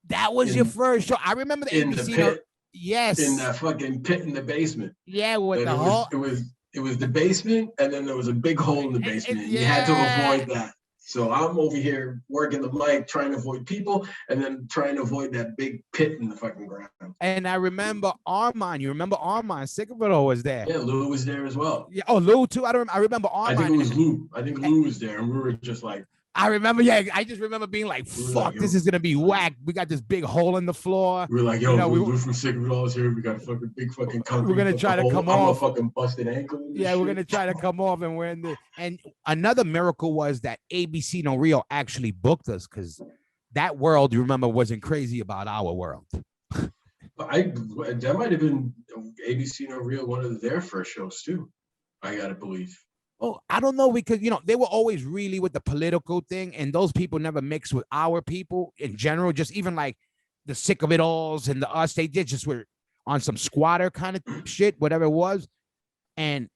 That was your first show. I remember the ABC No. Yes. In that fucking pit in the basement. Yeah, with the hole. It was the basement, and then there was a big hole in the basement. You had to avoid that. So I'm over here working the mic, trying to avoid people, and then trying to avoid that big pit in the fucking ground. And I remember Armand. You remember Armand? Sycamore was there. Yeah, Lou was there as well. Yeah. Oh, Lou too. I remember Armand. I think it was Lou. I think Lou was there, and we were just like. I remember, I just remember being like, fuck, this is gonna be whack. We got this big hole in the floor. We were like, we're from Sigurdall's here. We got a fucking big fucking concrete. We're gonna try to come off. I'm a fucking busted ankle. We're gonna try to come off, and and another miracle was that ABC No Rio actually booked us, because that world, you remember, wasn't crazy about our world. That might have been ABC No Real, one of their first shows too. I gotta believe. Oh, I don't know, because they were always really with the political thing, and those people never mixed with our people in general. Just even like the Sick of It Alls and the Us, they just were on some squatter kind of shit, whatever it was. And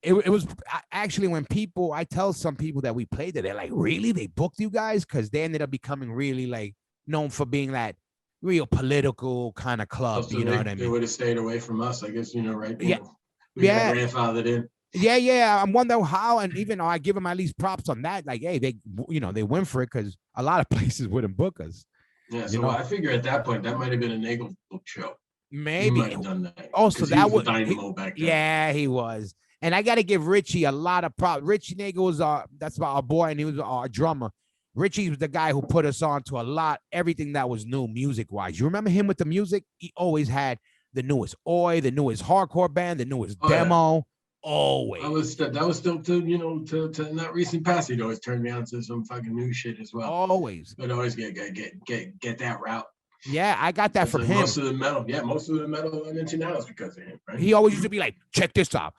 it was actually, when I tell some people that we played there, they're like, really? They booked you guys? Because they ended up becoming really like known for being that real political kind of club. So You know what I they mean? would have stayed away from us, I guess, right? Yeah. We Yeah. got grandfathered in. Yeah. I'm wondering how, and even though I give them at least props on that, like, hey, they went for it, because a lot of places wouldn't book us. Yeah, so I figure at that point that might have been a Nagel book show. Maybe. He might have done that. Also, that was the dynamo back then. Yeah, he was. And I got to give Richie a lot of props. Richie Nagel was that's our boy, and he was our drummer. Richie was the guy who put us on to everything that was new music wise. You remember him with the music? He always had the newest the newest hardcore band, the newest demo. Yeah. Always. That was still to that recent past. He'd always turn me on to some fucking new shit as well. Always. But always get that route. Yeah, I got that from him. Most of the metal I mentioned now is because of him, right? He always used to be like, check this out.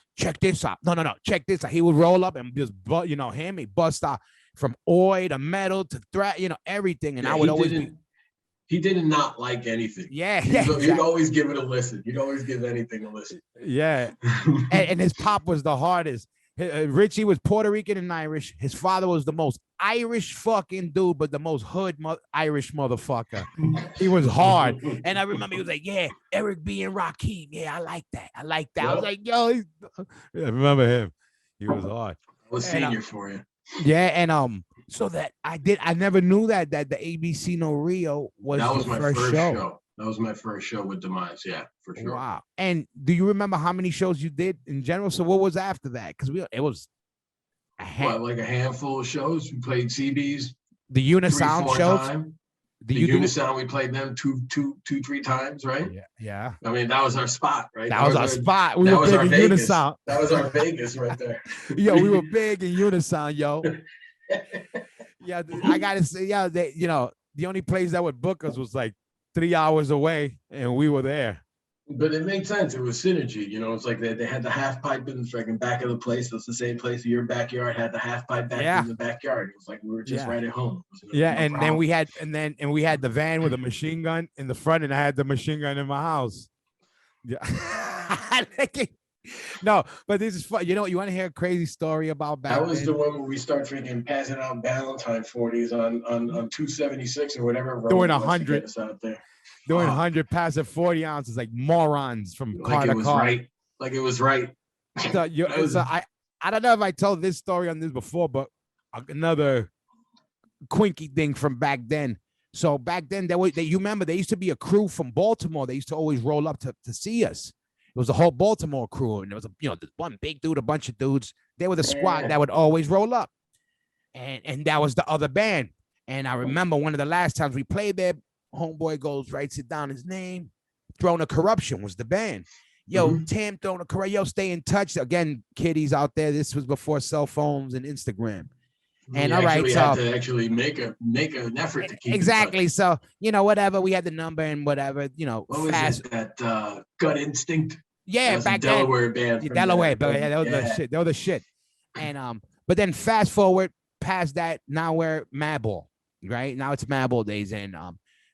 No, check this out. He would roll up and just, he bust out from oi to metal to threat, everything. And I would always he did not like anything. Yeah. You'd always give it a listen. You'd always give anything a listen. Yeah. and his pop was the hardest. Richie was Puerto Rican and Irish. His father was the most Irish fucking dude, but the most hood Irish motherfucker. He was hard. And I remember he was like, yeah, Eric B. and Rakim. Yeah, I like that. Yep. I was like, yo, I remember him. He was hard. I was senior for you. Yeah, and so that I never knew that the ABC No Rio was my first show. That was my first show with DMIZE. Yeah, for sure. Wow. And do you remember how many shows you did in general? So what was after that? Because it was like a handful of shows. We played CBs. The Unisound shows. The Unisound, we played them two, 3 times, right? Yeah. I mean, that was our spot, right? That was our spot. We were big in Unisound. That was our Vegas right there. Yo, we were big in Unisound, yo. Yeah, I gotta say, the only place that would book us was like 3 hours away, and we were there. But it made sense. It was synergy. It's like they had the half pipe in the freaking back of the place. It's the same place your backyard had the half pipe back in the backyard. It was like we were just right at home. Then we had the van with a machine gun in the front, and I had the machine gun in my house. Yeah. No, but this is fun. You want to hear a crazy story about back That was then? the one where we start freaking passing out Valentine 40s on 276 or whatever. Doing 100 out there. Doing 100 pass at 40 ounces like morons from car to car. Right. Like it was right. So I don't know if I told this story on this before, but another quinky thing from back then. So back then, you remember, there used to be a crew from Baltimore. They used to always roll up to see us. It was the whole Baltimore crew, and there was this one big dude, a bunch of dudes. They were the squad that would always roll up, and that was the other band. And I remember one of the last times we played there, homeboy goes, writes it down, his name, Throne of Corruption was the band. Yo, Tim, Throne of Corruption, yo, stay in touch. Again, kiddies out there, this was before cell phones and Instagram. And all right, so had to actually make an effort to keep exactly. So whatever, we had the number and whatever. What was that Gut Instinct? Yeah, back Delaware then. band. Delaware, but they were the shit. They were the shit. And but then fast forward past that, now we're Madball, right? Now it's Madball days, and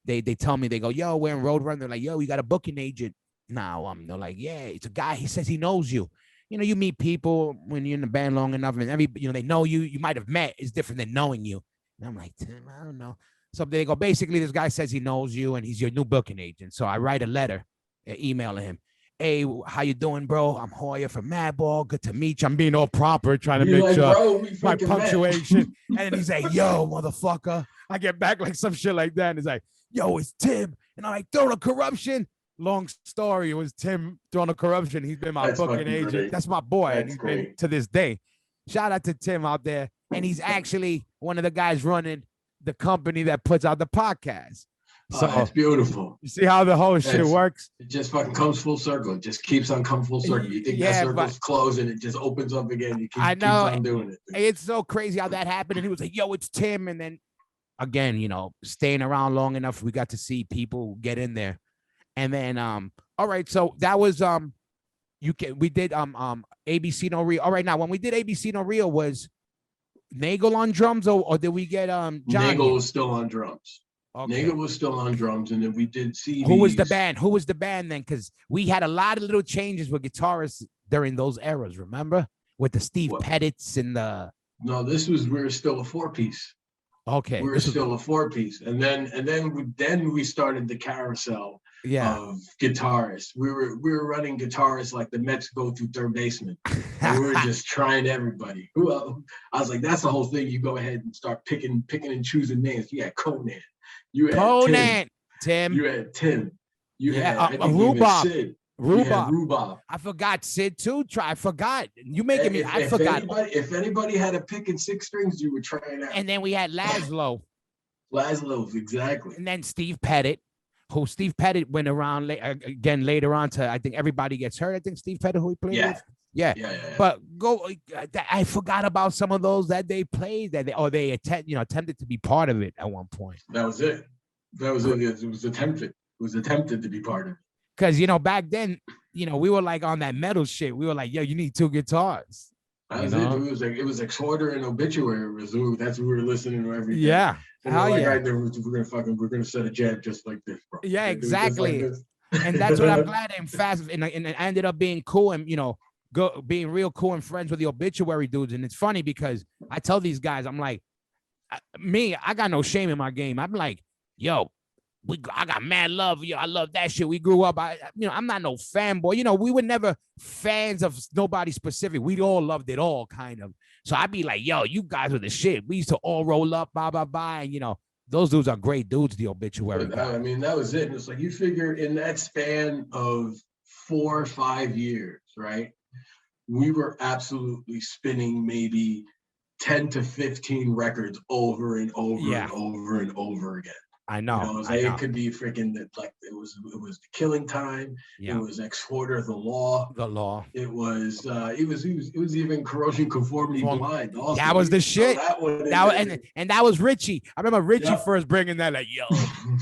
they tell me, they go, yo, we're in Roadrunner. They're like, yo, you got a booking agent now. They're like, yeah, it's a guy. He says he knows you. You meet people when you're in the band long enough, and they know you. You might have met. It's different than knowing you. And I'm like, Tim, I don't know. So they go, basically, this guy says he knows you, and he's your new booking agent. So I write a letter, emailing him. Hey, how you doing, bro? I'm Hoya from Madball. Good to meet you. I'm being all proper, trying to make sure my punctuation. And then he's like, yo, motherfucker. I get back like some shit like that. And he's like, yo, it's Tim. And I'm like, Throne of Corruption. Long story. It was Tim, Throne of Corruption. He's been my booking agent. Great. That's my boy. And he's been to this day. Shout out to Tim out there. And he's actually one of the guys running the company that puts out the podcast. So it's beautiful. You see how the whole shit works? It just fucking comes full circle. It just keeps on coming full circle. You think that circle's closed and it just opens up again. You keep on doing it. It's so crazy how that happened. And he was like, yo, it's Tim. And then again, staying around long enough, we got to see people get in there. And then all right, so that was we did ABC No Real. All right, now when we did ABC No Real, was Nagel on drums, or did we get Johnny? Nagel was still on drums. Okay. Nagel was still on drums, and then we did CDs. Who was the band then? Because we had a lot of little changes with guitarists during those eras, remember? With the Steve Pettits and the... No, we were still a 4-piece. Okay. We were still a 4-piece. And then we started the carousel of guitarists. We were running guitarists like the Mets go to third baseman. And we were just trying everybody. I was like, that's the whole thing. You go ahead and start picking and choosing names. You had Conan. You had Tim. You had Tim. You had Rhubarb. Sid. Rhubarb. I forgot Sid too. I forgot. You making me. I forgot. If anybody had a pick and 6 strings, you were trying out. And then we had Laszlo. Laszlo's, exactly. And then Steve Pettit, who Steve Pettit went around again later on to, I think Everybody Gets Hurt. I think Steve Pettit, who he played with. Yeah. But I forgot about some of those that they played they attempted to be part of it at one point. That was it. It was attempted. It was attempted to be part of it. Because back then, we were like on that metal shit. We were like, yo, you need 2 guitars. That was it. It was Exhorter and Obituary. That's what we were listening to every day. Yeah. Hell yeah. Right there, we're gonna set a jab just like this, bro. Yeah, exactly. And that's what I'm glad and fast and it ended up being cool and being real cool and friends with the Obituary dudes. And it's funny because I tell these guys, I'm like, I got no shame in my game. I'm like, yo, I got mad love. I love that shit. We grew up. I'm not no fanboy. We were never fans of nobody specific. We all loved it all, kind of. So I'd be like, yo, you guys were the shit. We used to all roll up, blah, blah, blah. And, those dudes are great dudes, the Obituary guys. I mean, that was it. And it's like, you figure in that span of 4 or 5 years, right? We were absolutely spinning maybe 10 to 15 records over and over and over and over again. I know. It could be freaking like it was the Killing Time. Yeah. It was Exhorter, The Law. It was even Corrosion Conformity Blind. Also. That was the shit. And that was Richie. I remember Richie first bringing that like, yo,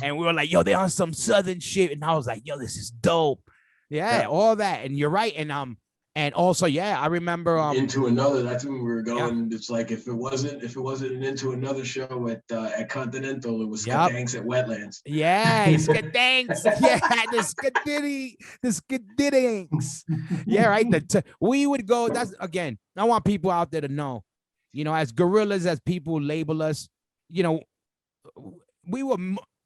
and we were like, yo, they on some Southern shit, and I was like, yo, this is dope. Yeah, all that, and you're right, and also, I remember Into Another. That's when we were going. Yeah. It's like if it wasn't an Into Another show at Continental, it was Skadanks at Wetlands. Yeah, Skadanks. The Skadanks. Yeah, right. We would go. That's again. I want people out there to know, as gorillas, as people label us, we were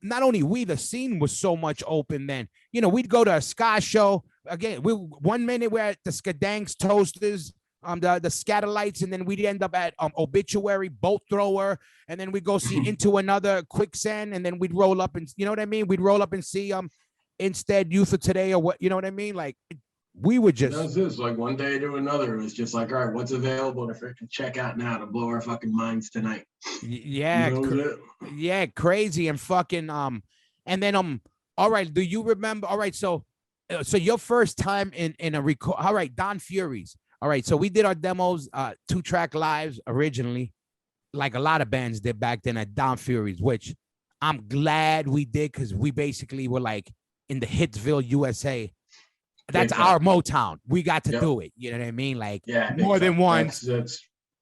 not only the scene was so much open then. We'd go to a ska show. Again, 1 minute we're at the Skadanks Toasters, the Scatterlights, and then we'd end up at Obituary, Bolt Thrower, and then we go see Into Another, Quicksand, and then we'd roll up and we'd roll up and see Instead, Youth of Today, or what, you know what I mean? Like we would just. That's this, like one day to another. It was just like, all right, what's available to freaking check out now to blow our fucking minds tonight? Yeah, crazy and fucking and then all right, do you remember? All right, so your first time in a record, all right, Don Furies. All right, so we did our demos, 2-track lives originally, like a lot of bands did back then at Don Furies, which I'm glad we did because we basically were like in the Hitsville, USA. That's our Motown. We got to do it. You know what I mean? Like more than once.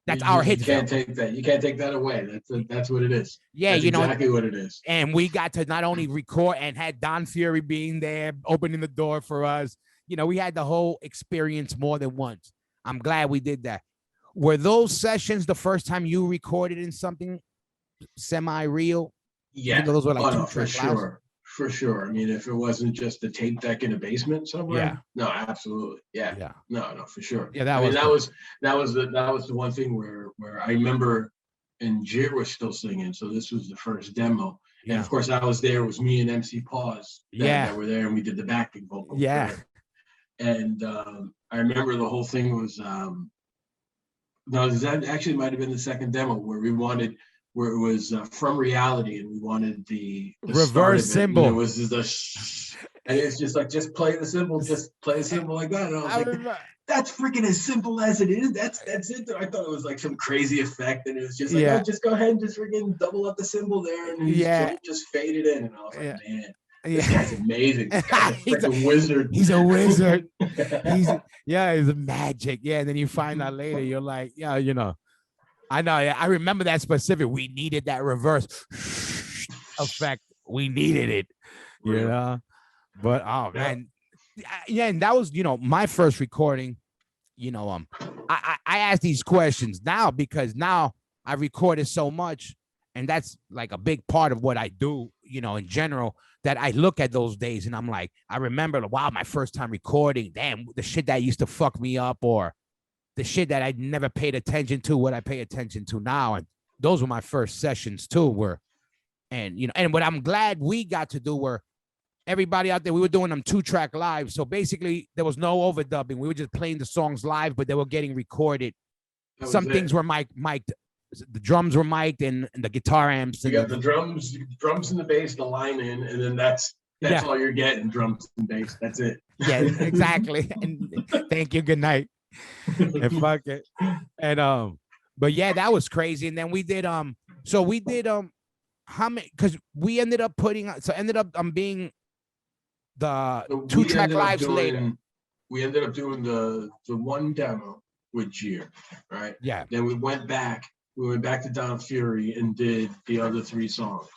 That's our hit. You can't take that. You can't take that away. That's what it is. Yeah, that's exactly what it is. And we got to not only record and had Don Fury being there, opening the door for us. We had the whole experience more than once. I'm glad we did that. Were those sessions the first time you recorded in something semi-real? Yeah, those were like for sure. For sure. I mean, if it wasn't just a tape deck in a basement somewhere, no, absolutely, yeah. No, for sure. Yeah, that was the one thing where I remember, and Jir was still singing, so this was the first demo, and of course I was there. It was me and MC Pause that were there, and we did the backing vocals. Yeah, and I remember the whole thing was that actually might have been the second demo where it was From Reality, and we wanted the reverse symbol. And it was And it's just like, just play the cymbal, just play a cymbal like that. And I was like, remember, that's freaking as simple as it is. That's it. I thought it was like some crazy effect, and it was just like, Yeah. oh, just go ahead and just freaking double up the cymbal there, and his Yeah. drum just faded in. And I was like, Yeah. man, yeah. this guy's amazing. This guy's a He's freaking wizard. He's a wizard. He's magic. Yeah. And then you find out later, you're like, yeah, you know, I know. Yeah, I remember that specific. We needed that reverse effect. We needed it, you Yeah. know. But oh Yeah. man, yeah, and that was, you know, my first recording. You know, I ask these questions now because now I recorded so much, and that's like a big part of what I do, you know, in general. That I look at those days and I'm like, I remember, wow, my first time recording. Damn, the shit that used to fuck me up, or the shit that I never paid attention to, what I pay attention to now. And those were my first sessions too, and you know, and what I'm glad we got to do were everybody out there, we were doing them 2-track live. So basically there was no overdubbing. We were just playing the songs live, but they were getting recorded. Some things were mic'd. The drums were mic'd and the guitar amps. You got the drums and the bass, the line in, and then that's all you're getting, drums and bass. That's it. Yeah, exactly. And thank you. Good night. And fuck it. And but yeah, that was crazy. And then we did so we did how many, because we ended up being the So 2-track lives later. We ended up doing the one demo with Jeer, right? Yeah. Then we went back to Don Fury and did the other 3 songs.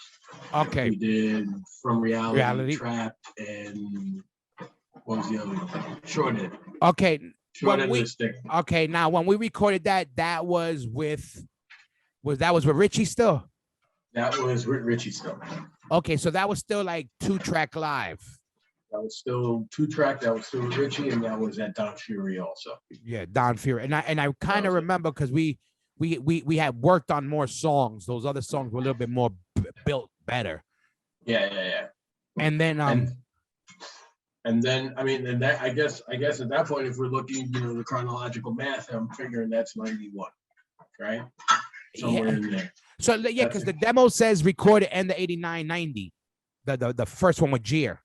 Okay. We did From Reality, Trap, and what was the other one? Shorthead. Okay. Shorthead with Stick. Okay, now when we recorded that was with Richie still? That was with Richie still. Okay, so that was still like 2-track live. That was still 2-track. That was still with Richie, and that was at Don Fury also. Yeah, Don Fury. And I kind of remember because we had worked on more songs. Those other songs were a little bit more built better. Yeah. And then and then I mean, and that I guess at that point, if we're looking, you know, the chronological math, I'm figuring that's 91, right? Somewhere in there. So yeah, because the demo says recorded end of 89, 90. The first one with Jeer.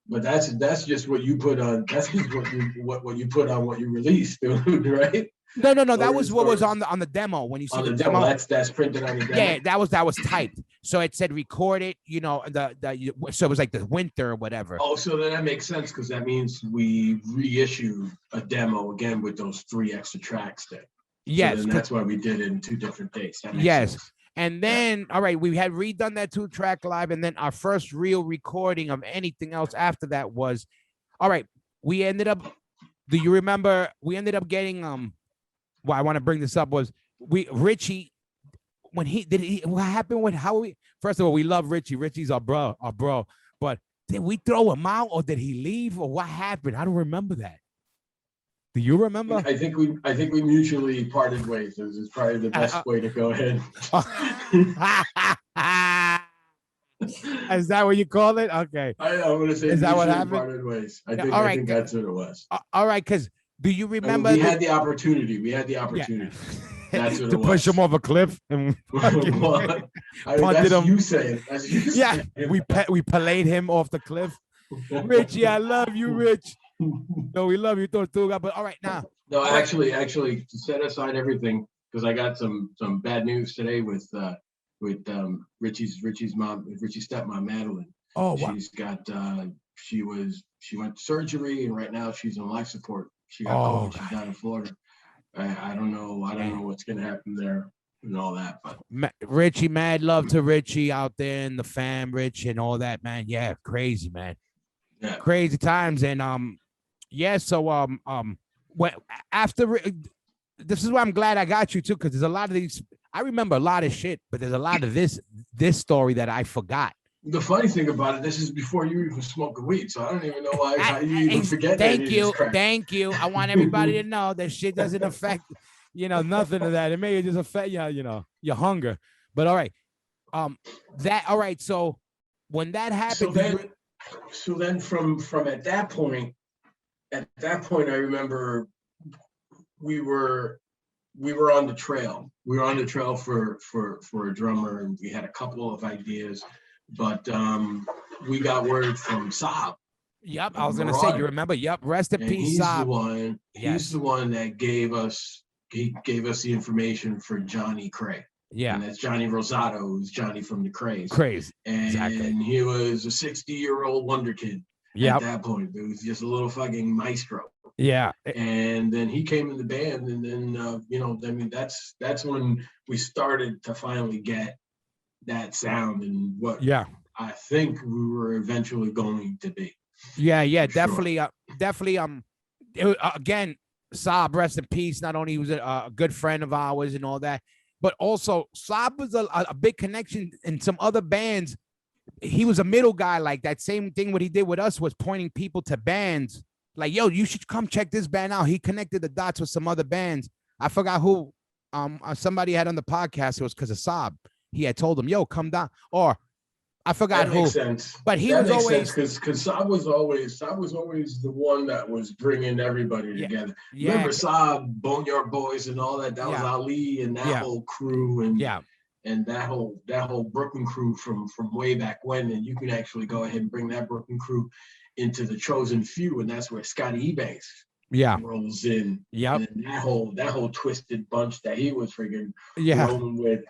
But that's just what you put on. That's just what you put on what you released, dude, right? No. That was what was on the demo. When you see the demo, that's printed on the demo. Yeah, that was typed. So it said recorded. You know, so it was like the winter or whatever. Oh, so then that makes sense because that means we reissued a demo again with those 3 extra tracks there. Yes, so that's why we did it in 2 different dates. That makes yes. sense. And then, all right, we had redone that 2-track live, and then our first real recording of anything else after that was, all right, we ended up. Do you remember? We ended up getting Why I want to bring this up was Richie, when what happened with how we, first of all, we love Richie. Richie's our bro. But did we throw him out or did he leave or what happened? I don't remember that. Do you remember? I think we mutually parted ways. This is probably the best way to go ahead. Is that what you call it? Okay. I'm gonna say is that what happened? Parted ways. I think that's what it was. All right, because do you remember? We had the opportunity. Yeah. That's what to push him off a cliff and punted him. You saying? That's you saying. We played him off the cliff. Richie, I love you, Rich. No, we love you, Tortuga. But all right, now. No, actually, to set aside everything, because I got some bad news today with Richie's mom, Richie's stepmom, Madeline. Oh, wow. She's got she went to surgery and right now she's on life support. She got COVID. She's down in Florida. I don't know what's gonna happen there and all that. But Richie, mad love to Richie out there in the fam, Rich and all that, man. Yeah, crazy, man. Yeah, crazy times. And so after this is why I'm glad I got you too, because there's a lot of these. I remember a lot of shit, but there's a lot of this story that I forgot. The funny thing about it, this is before you even smoking weed, so I don't even know how you even forget. Thank you. I want everybody to know that shit doesn't affect, nothing of that. It may just affect your hunger. But all right, all right. So when that happened, so then from at that point, I remember we were on the trail. We were on the trail for a drummer, and we had a couple of ideas. But we got word from Saab Yep, the I was gonna say. You Marauder. remember? Yep. Rest in And peace, he's the Saab. one. He's Yes. the one that gave us. He gave us the information for Johnny Cray. Yeah. And that's Johnny Rosado, who's Johnny from the Craze. Crazy. And Exactly. he was a 60-year-old wonder kid Yep. at that point. It was just a little fucking maestro. Yeah. And then he came in the band, and then I mean, that's when we started to finally get that sound and what Yeah. I think we were eventually going to be. Yeah. Yeah. For sure. Definitely. Definitely. Again, Saab, rest in peace. Not only was a good friend of ours and all that, but also Saab was a big connection in some other bands. He was a middle guy. Like that same thing. What he did with us was pointing people to bands. Like, yo, you should come check this band out. He connected the dots with some other bands. I forgot who. Somebody had on the podcast. It was because of Saab. He had told him, yo, come down. Or I forgot That who. makes sense. But he that was makes always sense because Saab was always the one that was bringing everybody together. Remember Saab, Boneyard Boys, and all that. That was Ali and that whole crew, and that whole Brooklyn crew from way back when. And you can actually go ahead and bring that Brooklyn crew into the Chosen Few, and that's where Scotty Ebanks rolls in. Yep. And that whole twisted bunch that he was freaking rolling with,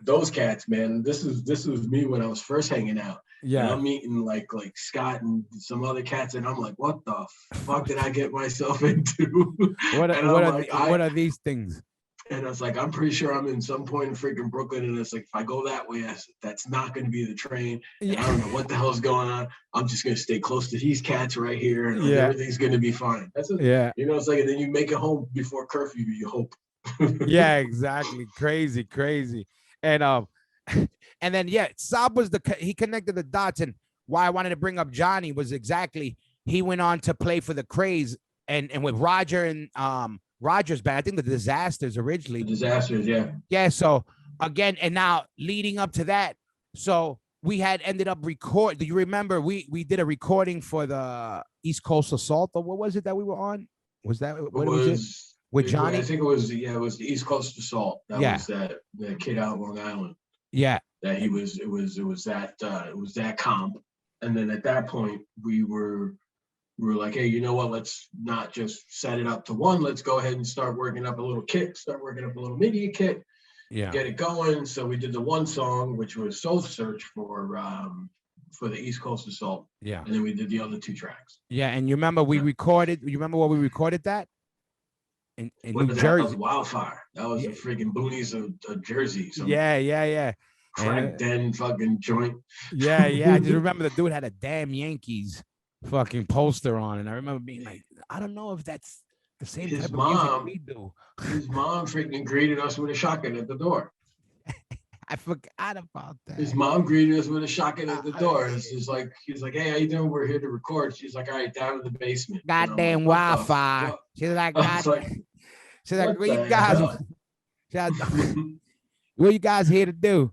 those cats, man. This was me when I was first hanging out. Yeah. And I'm meeting like Scott and some other cats, and I'm like, what the fuck did I get myself into? What are these things? And I was like, I'm pretty sure I'm in some point in freaking Brooklyn, and it's like, if I go that way, that's not going to be the train. And I don't know what the hell's going on. I'm just going to stay close to these cats right here, and everything's going to be fine. It's like, and then you make it home before curfew, you hope. Yeah, exactly. Crazy. And and then Saab was he connected the dots, and why I wanted to bring up Johnny was exactly he went on to play for the Craze and with Roger and Roger's band. I think the Disasters originally. The Disasters, yeah. Yeah. So again, and now leading up to that, so we had ended up record. Do you remember we did a recording for the East Coast Assault, or what was it that we were on? Was that what was it? With Johnny? I think it was the East Coast Assault. That was that kid out Long Island. Yeah. That it was that comp. And then at that point we were like, hey, you know what? Let's not just set it up to one. Let's go ahead and start working up a little kit, start working up a little media kit. Yeah. Get it going. So we did the one song, which was Soul Search for the East Coast Assault. Yeah. And then we did the other two tracks. Yeah. And you remember we recorded, you remember where we recorded that? In New Jersey. That was Wildfire. That was the freaking boonies of Jersey. Yeah. Crack den fucking joint. Yeah. I just remember the dude had a damn Yankees fucking poster on, and I remember being like, I don't know if that's the same type of music we do. His mom freaking greeted us with a shotgun at the door. I forgot about that. His mom greeted us with a shotgun at the door. He's like, hey, how you doing? We're here to record. She's like, all right, down in the basement. Goddamn Wi-Fi. She's like, she's like, what you guys? What you guys here to do?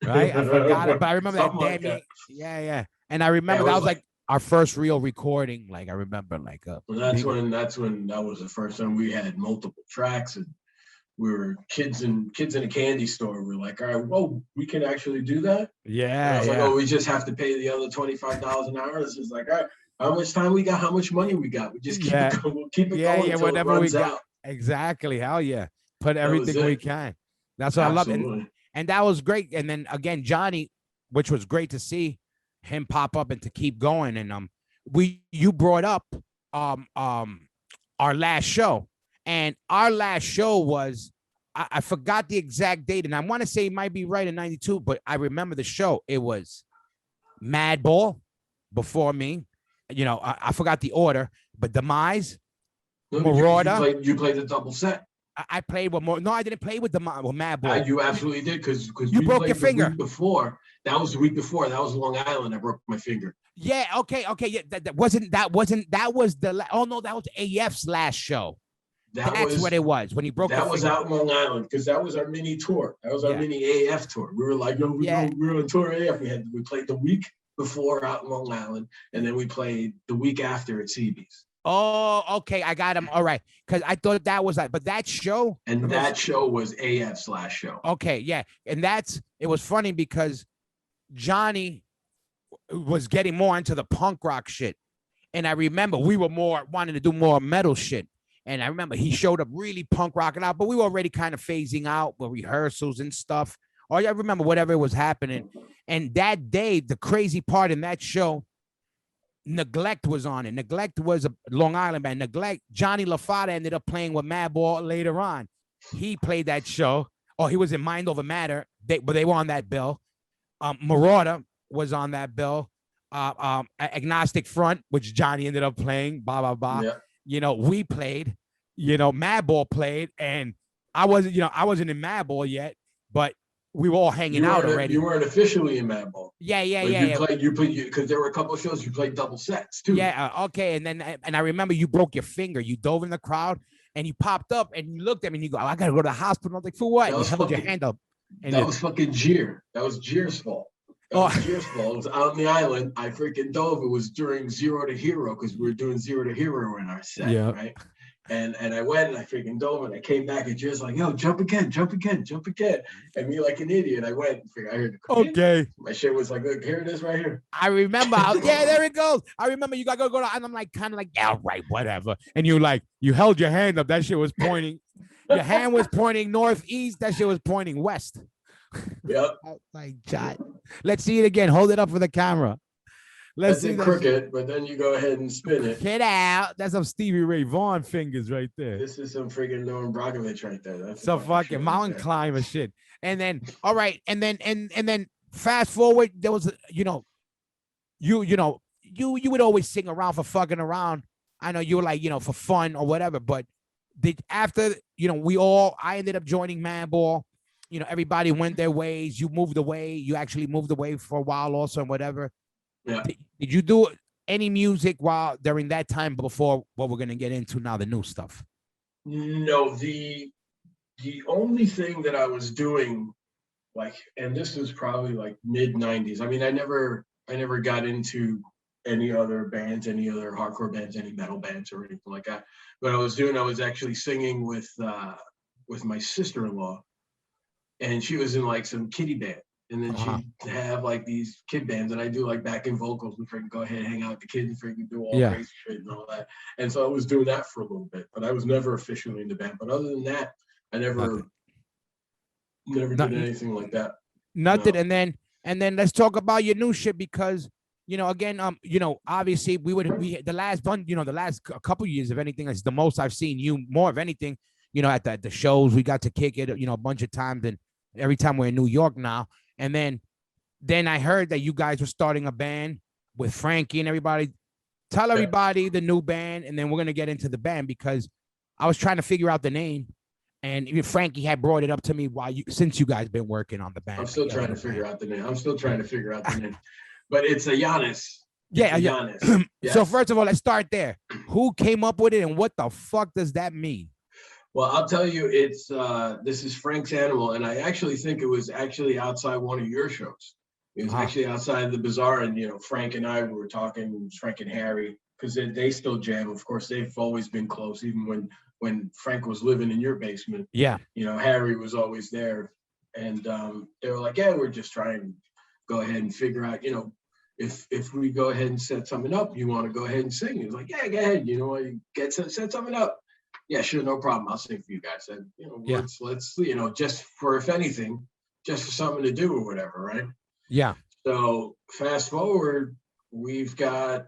Right? I forgot it, but I remember that damn. Like yeah. And I remember that was like our first real recording. Like I remember, like well, that's when that was the first time we had multiple tracks, and we were kids in a candy store. We're like, all right, whoa, we can actually do that. Yeah. And I was like, oh, we just have to pay the other $25 an hour. This is like, all right, how much time we got? How much money we got? We just keep it going. We'll keep it going until whatever it runs out. Exactly. Hell yeah. Put everything we can. That's what Absolutely. I love. And that was great. And then again, Johnny, which was great to see him pop up and to keep going. And you brought up our last show. And our last show was, I forgot the exact date, and I want to say it might be right in 92, but I remember the show. It was Madball before me. You know, I forgot the order, but DMIZE, Marauder. You played the double set. I played with more. No, I didn't play with Madball. You absolutely did, because you broke your finger. Before. That was the week before. That was Long Island. I broke my finger. Yeah. Okay. Yeah. That was the. Oh no, that was AF's last show. That's what it was when he broke. That was out in Long Island, because that was our mini tour. That was our mini AF tour. We were like, we were on tour AF. We played the week before out in Long Island, and then we played the week after at CB's. Oh, okay, I got him. All right, because I thought that was but that show. And that show was AF's last show. Okay, yeah, and it was funny because Johnny was getting more into the punk rock shit. And I remember we were more wanting to do more metal shit. And I remember he showed up really punk rocking out, but we were already kind of phasing out with rehearsals and stuff. Or I remember whatever was happening. And that day, the crazy part in that show, Neglect was on it. Neglect was a Long Island band. Neglect, Johnny LaFada ended up playing with Madball later on. He played that show. Or he was in Mind Over Matter, but they were on that bill. Marauder was on that bill. Agnostic Front, which Johnny ended up playing, blah, blah, blah. Yeah. You know, we played, you know, Madball played, and I wasn't in Madball yet, but we were all hanging out already. You weren't officially in Madball. Yeah. You played because there were a couple of shows you played double sets too. Yeah, okay. And I remember you broke your finger. You dove in the crowd and you popped up and you looked at me and you go, I gotta go to the hospital. I was like, for what? And you held your hand up. And that was fucking Jeer. That was Jeer's fault. Jeer's fault. It was out on the island. I freaking dove. It was during Zero to Hero because we were doing Zero to Hero in our set, right? And I went and I freaking dove and I came back and Jeer's like, yo, jump again. And me like an idiot, I went and I heard the cooking. Okay. My shit was like, look, here it is right here. I remember. There it goes. I remember you gotta go to, and I'm like, kind of like, yeah, right, whatever. And you held your hand up. That shit was pointing. Your hand was pointing northeast. That shit was pointing west. Yep. Oh my God. Let's see it again. Hold it up for the camera. Let's see crooked, but then you go ahead and spin it. Get out. That's some Stevie Ray Vaughan fingers right there. This is some freaking Norman Brockovich right there. That's some fucking mountain climber shit. And then, all right, and then fast forward, there was, you would always sing around for fucking around. I know you were like, for fun or whatever, but after, I ended up joining Madball. Everybody went their ways. You moved away. You actually moved away for a while also and whatever. Yeah. Did you do any music during that time before what we're gonna get into now, the new stuff? No, the only thing that I was doing, and this was probably like mid 90s. I mean, I never got into any other bands, any other hardcore bands, any metal bands or anything like that. What I was actually singing with my sister-in-law, and she was in like some kiddie band. And then she'd have like these kid bands, and I do like backing vocals and freaking go ahead, hang out with the kids and freaking do all crazy shit and all that. And so I was doing that for a little bit, but I was never officially in the band. But other than that, I never did anything like that. Nothing. No. And then let's talk about your new shit because again, obviously the last couple of years, if anything, is the most I've seen you more of anything. At the shows we got to kick it, a bunch of times, and every time we're in New York now. And then I heard that you guys were starting a band with Frankie and everybody. Tell everybody the new band, and then we're gonna get into the band because I was trying to figure out the name, and Frankie had brought it up to me since you guys been working on the band. I'm still trying to figure out the name. But it's a Giannis. Yeah, Giannis. Yes. So first of all, let's start there. Who came up with it, and what the fuck does that mean? Well, I'll tell you, it's this is Frank's Animal, and I actually think it was actually outside one of your shows. It was actually outside the Bazaar, and Frank and I were talking, Frank and Harry, because they still jam. Of course, they've always been close, even when Frank was living in your basement. Yeah, Harry was always there, and they were like, "Yeah, we're just trying to go ahead and figure out, if we go ahead and set something up, you want to go ahead and sing?" He was like, "Yeah, go ahead. Set something up." Yeah, sure, no problem. I'll sing for you guys. And let's just for if anything, just for something to do or whatever, right? Yeah. So fast forward, we've got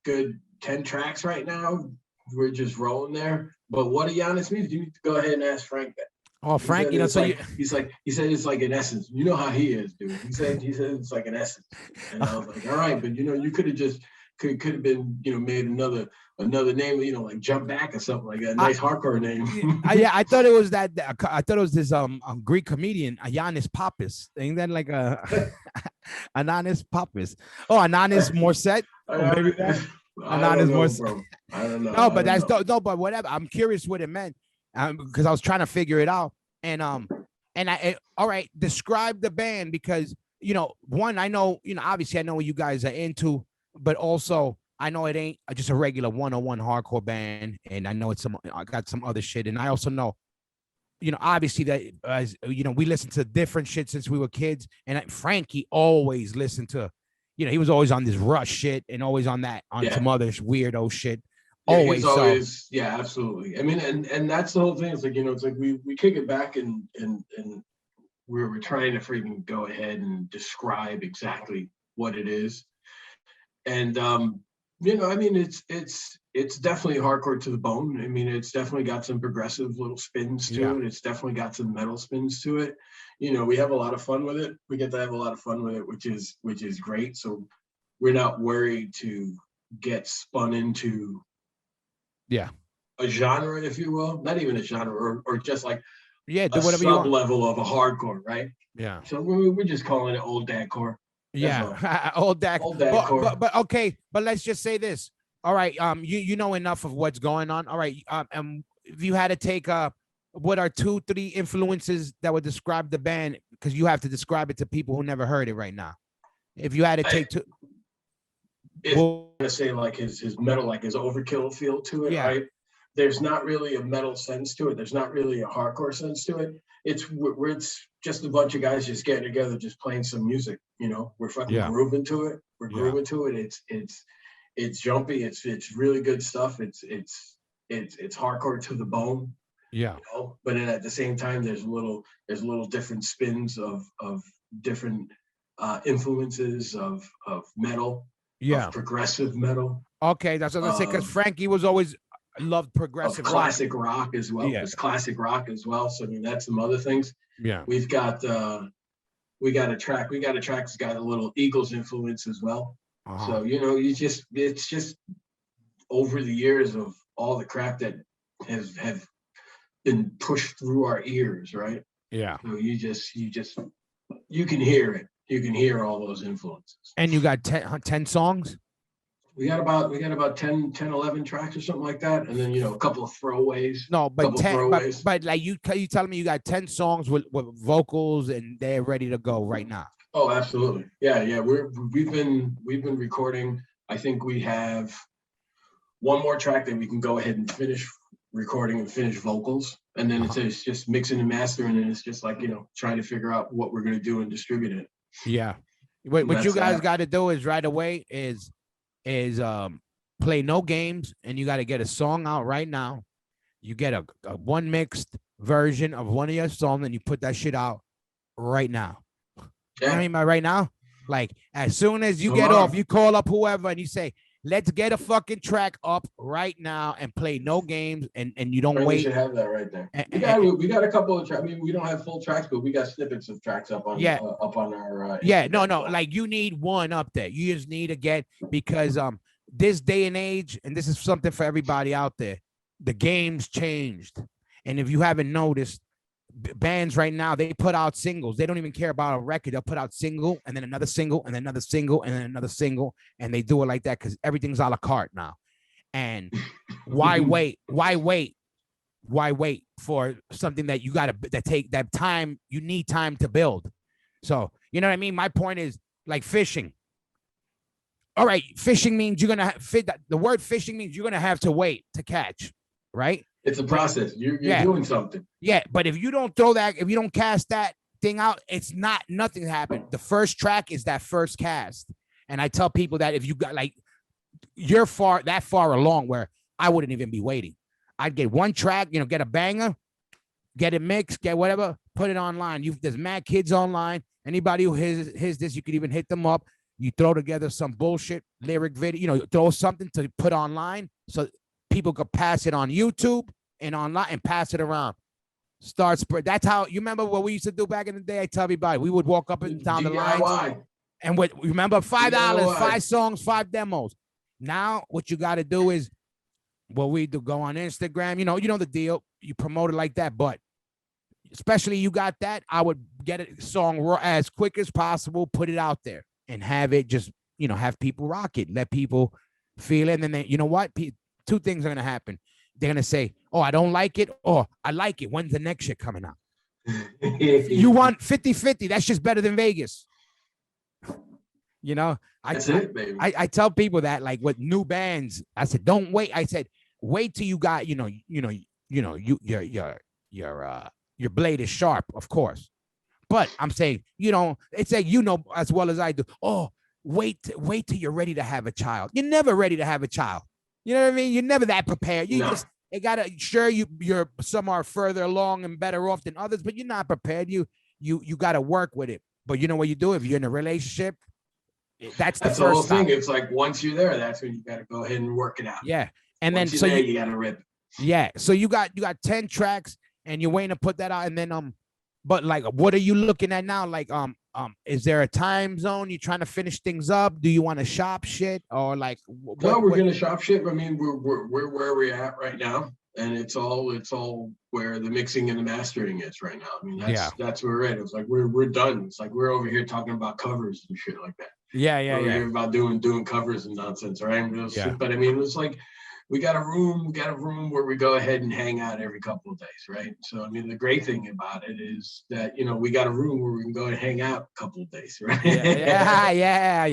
good 10 tracks right now. We're just rolling there. But what a Giannis means, you need to go ahead and ask Frank that. Oh, Frank, he said it's like an essence. You know how he is, dude. He said it's like an essence. And I was like, all right, but you could have just could have been made another name, like Jump Back or something like that. Nice hardcore name. Yeah, I thought it was that. I thought it was this Greek comedian, Giannis Pappas. Ain't that like a Ananis Pappas? Oh, Ananis Morissette. Maybe that. Ananis Morissette. I don't know. No, but that's no, but whatever. I'm curious what it meant because I was trying to figure it out. And I all right, describe the band because one, I know obviously I know what you guys are into. But also, I know it ain't just a regular 101 hardcore band, and I know I got some other shit, and I also know, obviously that we listen to different shit since we were kids, and Frankie always listened to, he was always on this Rush shit and always on Yeah. some other weirdo shit. Yeah, Always, he's always, yeah, absolutely. I mean, and that's the whole thing. It's like, it's like we kick it back and we're trying to freaking go ahead and describe exactly what it is. And I mean, it's definitely hardcore to the bone. I mean, it's definitely got some progressive little spins to it. It's definitely got some metal spins to it. We have a lot of fun with it. We get to have a lot of fun with it, which is great. So we're not worried to get spun into a genre, if you will. Not even a genre, or just like do a whatever you want. sub-level of a hardcore, right? Yeah. So we're just calling it old dadcore. Yeah, old dadcore. But okay, but let's just say this. All right, you know enough of what's going on. All right, if you had to take what are 2-3 influences that would describe the band, because you have to describe it to people who never heard it right now. If you had to take two, if I'm gonna say like his metal, like his Overkill feel to it, right? There's not really a metal sense to it. There's not really a hardcore sense to it. It's just a bunch of guys just getting together, just playing some music. We're fucking grooving to it. We're grooving to it. It's jumpy. It's really good stuff. It's hardcore to the bone. Yeah. But then at the same time, there's little different spins of different influences of metal. Yeah. Of progressive metal. Okay, that's what I was gonna say, because Frankie was always loved progressive classic rock as well. It's classic rock as well. So I mean, that's some other things. Yeah. We got a track that's got a little Eagles influence as well. So it's just over the years of all the crap that have been pushed through our ears, right? Yeah. So you can hear it. You can hear all those influences. And you got 10 songs? We got about 10, 11 tracks or something like that. And then, a couple of throwaways. No, but 10, but like you telling me you got 10 songs with vocals and they're ready to go right now. Oh, absolutely. Yeah. We've been recording. I think we have one more track that we can go ahead and finish recording and finish vocals. And then it's just mixing and mastering. And it's just like, trying to figure out what we're going to do and distribute it. Yeah. What you guys got to do is right away is play no games, and you got to get a song out right now. You get a one mixed version of one of your songs, and you put that shit out right now. You know what I mean by right now? Like as soon as you get off, you call up whoever and you say, let's get a fucking track up right now and play no games, and you don't wait. We should have that right there. We got a couple of tracks. I mean, we don't have full tracks, but we got snippets of tracks up on our no, like you need one up there. You just need to get, because this day and age, and this is something for everybody out there, the game's changed. And if you haven't noticed, bands right now, they put out singles. They don't even care about a record. They'll put out single and then another single and then another single and then another single, and they do it like that because everything's a la carte now. And why wait for something that you gotta take that time? You need time to build. So you know what I mean? My point is like fishing. All right, fishing means you're gonna fit. The word fishing means you're gonna have to wait to catch, right? It's a process. You're doing something. Yeah, but if you don't throw that, if you don't cast that thing out, it's nothing happened. The first track is that first cast. And I tell people that if you got like, you're that far along where I wouldn't even be waiting. I'd get one track, get a banger, get it mixed, get whatever, put it online. There's mad kids online. Anybody who hears this, you could even hit them up. You throw together some bullshit lyric video, throw something to put online so people could pass it on YouTube and online and pass it around. Start spread. That's how, you remember what we used to do back in the day? I tell everybody, we would walk up and down the line and remember $5, 5 songs, 5 demos. Now what you got to do is what we do, go on Instagram, you know the deal. You promote it like that, but especially you got that, I would get a song as quick as possible, put it out there and have it just, have people rock it, let people feel it. And then you know what? 2 things are going to happen. They're going to say, oh, I don't like it, or I like it. When's the next shit coming out? You want 50-50. That's just better than Vegas. That's it, baby. I tell people that, like with new bands, I said, don't wait. I said, wait till you got, your blade is sharp, of course. But I'm saying, it's like, as well as I do. Oh, wait till you're ready to have a child. You're never ready to have a child. You know what I mean? You're never that prepared. You No. just you gotta you're some are further along and better off than others, but you're not prepared. You gotta work with it. But you know what you do if you're in a relationship, that's the the whole first stop. thing. It's like once you're there, that's when you got to go ahead and work it out. Yeah. And once then so you got to rip. Yeah. So you got 10 tracks and you're waiting to put that out. And then but like what are you looking at now? Like is there a time zone? You trying to finish things up? Do you want to shop shit or like No, we're gonna shop shit. I mean, we're where we're at right now. And it's all where the mixing and the mastering is right now. I mean, that's where we're at. It's like we're done. It's like we're over here talking about covers and shit like that. Yeah. We're here about doing covers and nonsense, right? But I mean, it's like we got a room where we go ahead and hang out every couple of days, right? So I mean, the great thing about it is that we got a room where we can go and hang out a couple of days, right? Yeah.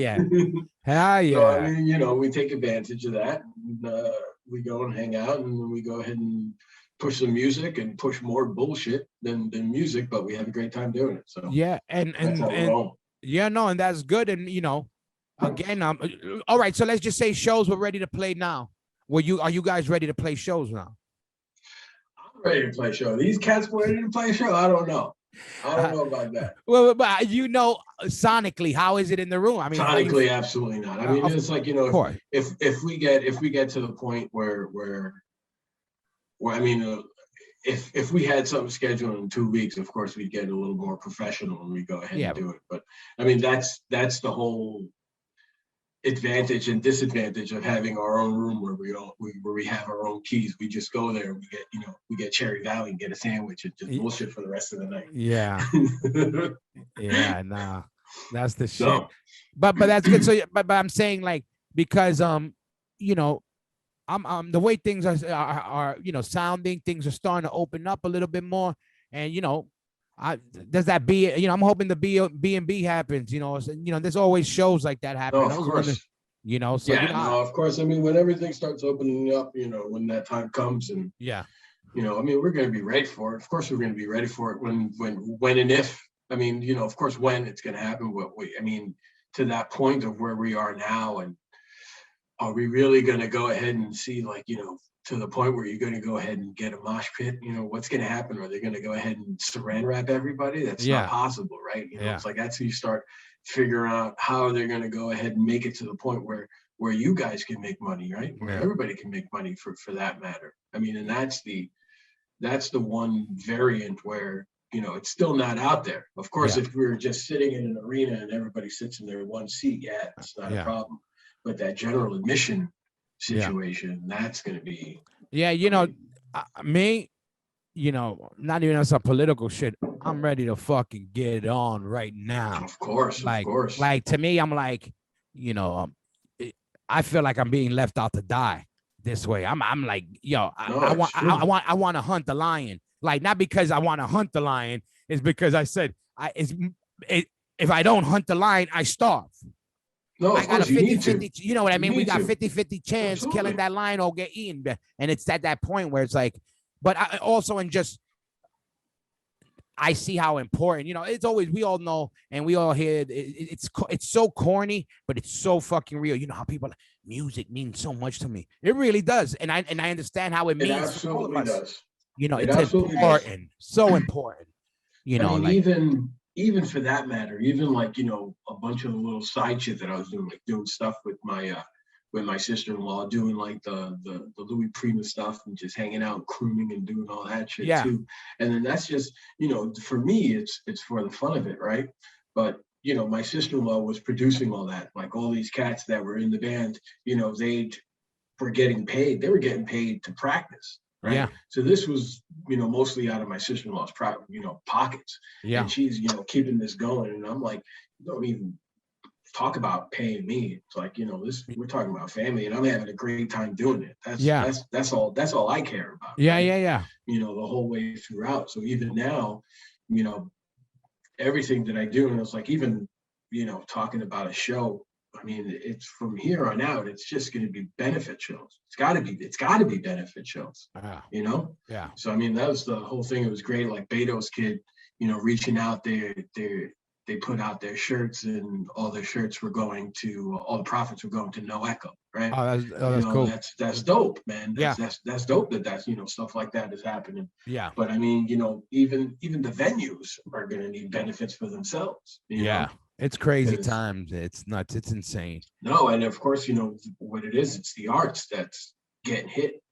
Hell yeah. So I mean, we take advantage of that. And, we go and hang out, and then we go ahead and push some music and push more bullshit than music, but we have a great time doing it. So yeah, and yeah, no, and that's good. And again, all right. So let's just say shows we're ready to play now. Are you guys ready to play shows now? I'm ready to play show. These cats ready to play show? I don't know. I don't know about that. Well, but sonically, how is it in the room? I mean, sonically, absolutely not. I mean, it's like if we get to the point where I mean, if we had something scheduled in 2 weeks, of course we'd get a little more professional and we go ahead and do it. But I mean, that's the whole advantage and disadvantage of having our own room where we have our own keys. We just go there and we get Cherry Valley and get a sandwich and just bullshit for the rest of the night. Yeah. Yeah, nah. That's the shit. No. But that's good. So but I'm saying like because I'm the way things are sounding, things are starting to open up a little bit more. And does that be I'm hoping the B&B happens, there's always shows like that happen. No, of course. Of course. I mean, when everything starts opening up, when that time comes and I mean, we're going to be ready for it. Of course, we're going to be ready for it when and if, I mean, of course, when it's going to happen, I mean, to that point of where we are now. And are we really going to go ahead and see to the point where you're going to go ahead and get a mosh pit? What's going to happen? Are they going to go ahead and saran wrap everybody? That's not possible, right? It's like that's when you start figuring out how they're going to go ahead and make it to the point where you guys can make money, right? Where everybody can make money for that matter. I mean, and that's the one variant where it's still not out there. Of course, if we were just sitting in an arena and everybody sits in their one seat, it's not a problem. But that general admission situation, that's going to be me, not even on some political shit. I'm ready to fucking get it on right now. Of course. Like to me, I'm like, I feel like I'm being left out to die this way. I'm like, I want to hunt the lion. Like, not because I want to hunt the lion, it's because I said if I don't hunt the lion, I starve. No, I got a 50-50, you know what I mean? We got 50-50 chance killing that lion or get eaten. And it's at that point where it's like, but I also, and just, I see how important, it's always, we all know, and we all hear it's so corny, but it's so fucking real. You know how people, music means so much to me. It really does. And I understand how it means. It absolutely does. It's important. So important. I mean, even for that matter, even like, a bunch of the little side shit that I was doing, like doing stuff with my sister-in-law, doing like the Louis Prima stuff and just hanging out, crooning and doing all that shit too. And then that's just, for me, it's for the fun of it, right? But, my sister-in-law was producing all that, like all these cats that were in the band, they were getting paid. They were getting paid to practice. Right. Yeah. So this was, mostly out of my sister-in-law's pockets. Yeah. And she's, keeping this going. And I'm like, don't even talk about paying me. It's like, we're talking about family, and I'm having a great time doing it. That's all I care about. Yeah. Right? Yeah. The whole way throughout. So even now, everything that I do, and it's like even, talking about a show. I mean, it's from here on out, it's just going to be benefit shows. It's got to be benefit shows, Yeah. So, I mean, that was the whole thing. It was great. Like Beto's kid, reaching out their they put out their shirts, and all the shirts were going to, all the profits were going to No Echo, right? That's cool. That's dope, man. Yeah. That's dope that's stuff like that is happening. Yeah. But I mean, even the venues are going to need benefits for themselves. Yeah. It's crazy times. It's nuts. It's insane. No, and of course, what it is. It's the arts that's getting hit.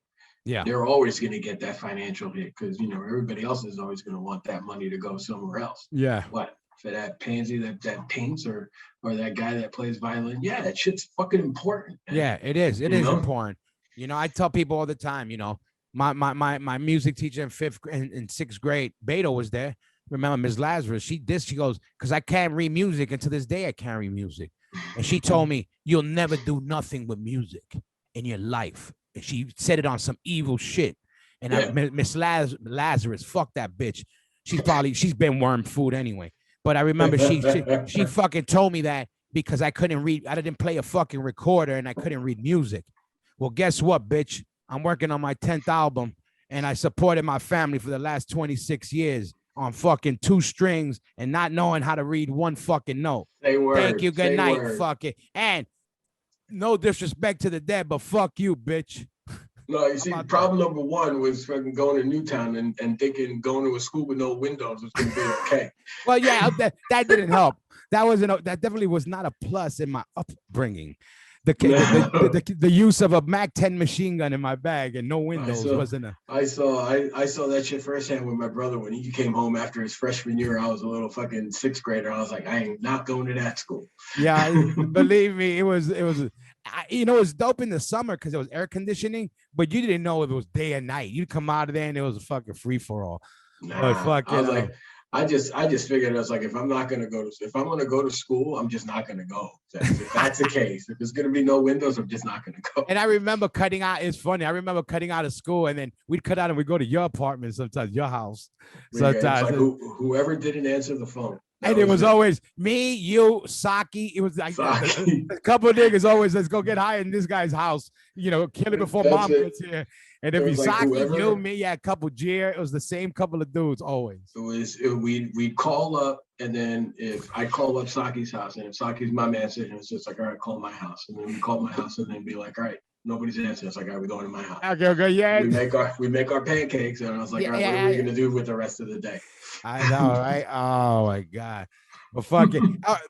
Yeah. They're always going to get that financial hit because everybody else is always going to want that money to go somewhere else. Yeah. What? For that pansy that paints or that guy that plays violin. Yeah, that shit's fucking important. Man. Yeah, it is. It is important. I tell people all the time, my music teacher in sixth grade, Beto was there. Remember Ms. Lazarus? She goes, because I can't read music, and to this day I can't read music. And she told me, you'll never do nothing with music in your life. And she said it on some evil shit. And Miss Lazarus, fuck that bitch. She's been worm food anyway. But I remember she fucking told me that because I couldn't read. I didn't play a fucking recorder and I couldn't read music. Well, guess what, bitch? I'm working on my 10th album and I supported my family for the last 26 years on fucking 2 strings and not knowing how to read one fucking note. Thank you. Good night. Fuck it. And no disrespect to the dead, but fuck you, bitch. No, you see, problem number one was fucking going to Newtown and thinking going to a school with no windows was going to be okay. Well, yeah, that didn't help. That definitely was not a plus in my upbringing. The use of a Mac 10 machine gun in my bag and no windows wasn't a. I saw that shit firsthand with my brother when he came home after his freshman year. I was a little fucking 6th grader. I was like, I ain't not going to that school. Yeah, believe me, it was. It was dope in the summer because it was air conditioning, but you didn't know if it was day and night. You'd come out of there and it was a fucking free for all. I just figured I was like, if I'm going to go to school, I'm just not going to go. If that's the case, if there's going to be no windows, I'm just not going to go. And I remember cutting out. It's funny. I remember cutting out of school, and then we'd cut out and we'd go to your apartment sometimes, your house. Sometimes like whoever didn't answer the phone. And it was always me, you, Saki. It was like a couple of niggas always, let's go get high in this guy's house. Kill it before mom gets here. And it'd be Saki, you, me, a couple Jer. It was the same couple of dudes always. We'd call up, and then if I call up Saki's house, and if Saki's my man sitting, it's just like, all right, call my house. And then we call my house, and then be like, all right, nobody's answering. It's like, all right, we're going to my house. Okay, yeah. We make our pancakes, and I was like, all right, what are we gonna do with the rest of the day? I know, right? Oh my God. But fuck it.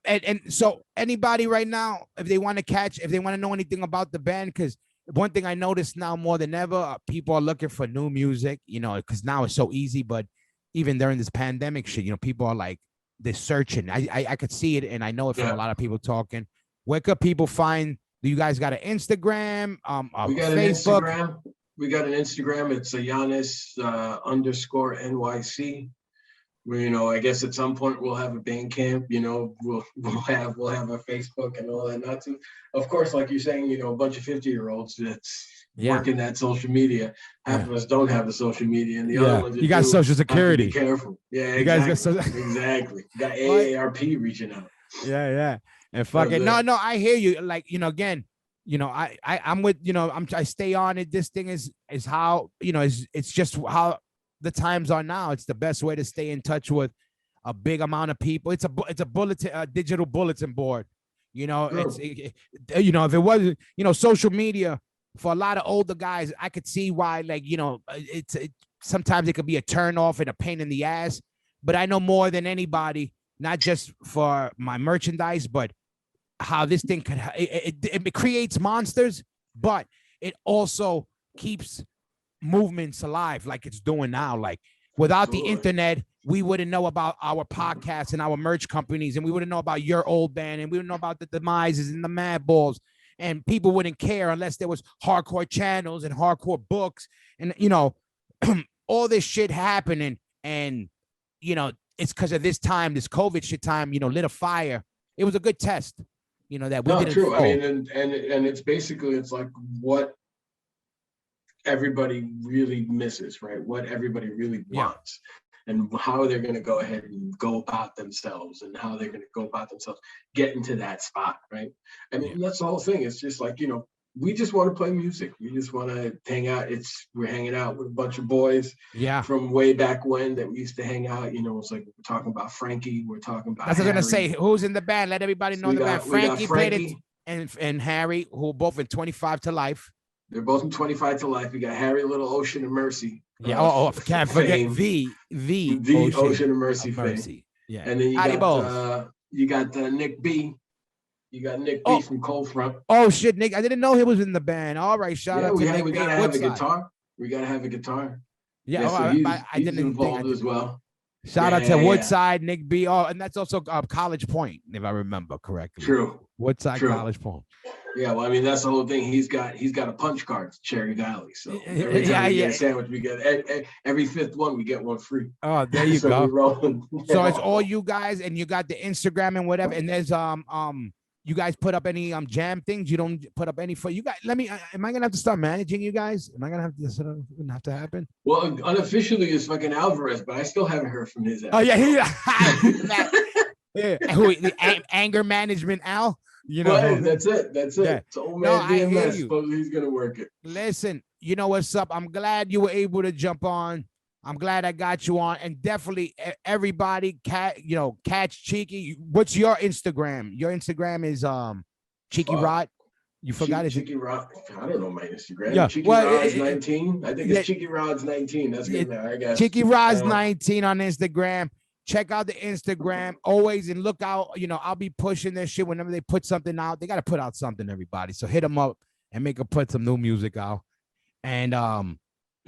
And so anybody right now, if they want to know anything about the band, because one thing I noticed now more than ever, people are looking for new music, because now it's so easy. But even during this pandemic shit, people are like, they're searching. I could see it, and I know it from a lot of people talking. Where could people find? Do you guys got an Instagram? We got Facebook? an Instagram. We got an Instagram. It's a Giannis _ NYC. Where, I guess at some point we'll have a band camp. We'll have a Facebook and all that nonsense. Of course, like you're saying, a bunch of 50-year-olds that's working that social media. Half of us don't have the social media, and the other ones you got Social Security. Be careful. Yeah, you exactly. Guys got exactly. You got AARP reaching out. Yeah. And fucking no, I hear you. Like, again, I'm with, I stay on it. This thing is how, it's just how the times are now. It's the best way to stay in touch with a big amount of people. It's a bulletin, a digital bulletin board. If it wasn't, social media for a lot of older guys, I could see why, like, sometimes it could be a turn off and a pain in the ass. But I know more than anybody, not just for my merchandise, but how this thing could, it creates monsters, but it also keeps movements alive like it's doing now. Like without the internet, we wouldn't know about our podcasts and our merch companies, and we wouldn't know about your old band, and we wouldn't know about the DMIZEs and the Madballs, and people wouldn't care unless there was hardcore channels and hardcore books and all this shit happening. And it's because of this time, this COVID shit time, lit a fire. It was a good test, that we didn't. True. I mean, and it's basically, it's like what everybody really misses, right? What everybody really wants, and how they're going to go ahead and go about themselves, and how they're going to go about themselves getting to that spot, right? I mean, that's the whole thing. It's just like, we just want to play music. We just want to hang out. We're hanging out with a bunch of boys from way back when that we used to hang out. You know, it's like we're talking about Frankie. We're talking about That's what I was Harry. gonna say. Who's in the band? Let everybody know the band. Frankie played it, and Harry, who are both in 25 to Life. They're both in 25 to Life. We got Harry Little Ocean of Mercy. Yeah. Can't forget the Ocean of Mercy fame. Yeah. And then you got Nick B. You got Nick B from Cold Front. Oh shit, Nick! I didn't know he was in the band. All right, shout out to Nick. We gotta have a guitar. We gotta have a guitar. Yeah, I didn't involved as well. Shout out to Woodside, Nick B. Oh, and that's also College Point, if I remember correctly. True. Woodside, College Point. Yeah, well, I mean that's the whole thing. He's got a punch card, Cherry Valley. So every time we get a sandwich, we get every fifth one, we get one free. Oh, there you go. So it's all you guys, and you got the Instagram and whatever. And there's you guys put up any jam things? You don't put up any for you guys? Let me. Am I gonna have to start managing you guys? Am I gonna have to? This gonna have to happen? Well, unofficially, it's fucking Alvarez, but I still haven't heard from his ass. Oh yeah, Who the anger management Al? You know, well, that's it. Yeah. It's old man DMIZE. Supposedly he's gonna work it. Listen, you know what's up? I'm glad you were able to jump on. I'm glad I got you on, and definitely everybody, catch Chiqui. What's your Instagram? Your Instagram is Chiqui Rod. You forgot it. Chiqui Rod. I don't know my Instagram. Yeah. Chiqui Rod's 19. I think it's Chiqui Rod's 19. That's good now, I guess. Chiqui Rod's 19 on Instagram. Check out the Instagram always, and look out. You know, I'll be pushing this shit whenever they put something out. They got to put out something, everybody. So hit them up and make them put some new music out. And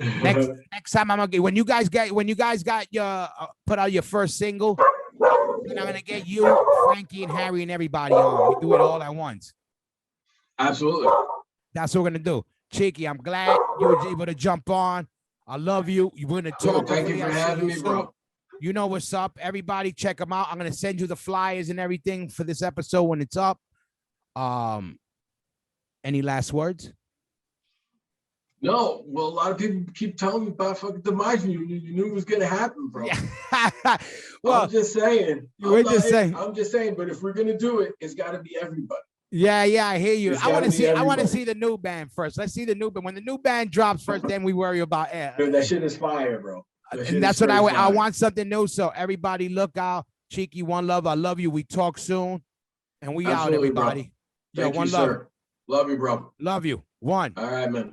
next time I'm gonna get when you guys got your put out your first single, then I'm gonna get you, Frankie, and Harry and everybody on. We do it all at once. Absolutely. That's what we're gonna do. Chiqui, I'm glad you were able to jump on. I love you. You're gonna talk. Thank you for having me, bro. You know what's up. Everybody check them out. I'm gonna send you the flyers and everything for this episode when it's up. Any last words? No, well, a lot of people keep telling me about fucking DMIZE. You knew it was gonna happen, bro. Yeah. Well, I'm just saying. I'm just saying. But if we're gonna do it, it's got to be everybody. Yeah, I hear you. I want to see the new band first. Let's see the new band. When the new band drops first, then we worry about it. Dude, that shit is fire, bro. And that's what I want, something new. So everybody, look out. Chiqui, one love. I love you. We talk soon, and we out, everybody. Thank you, one love. Sir. Love you, bro. Love you. One. All right, man.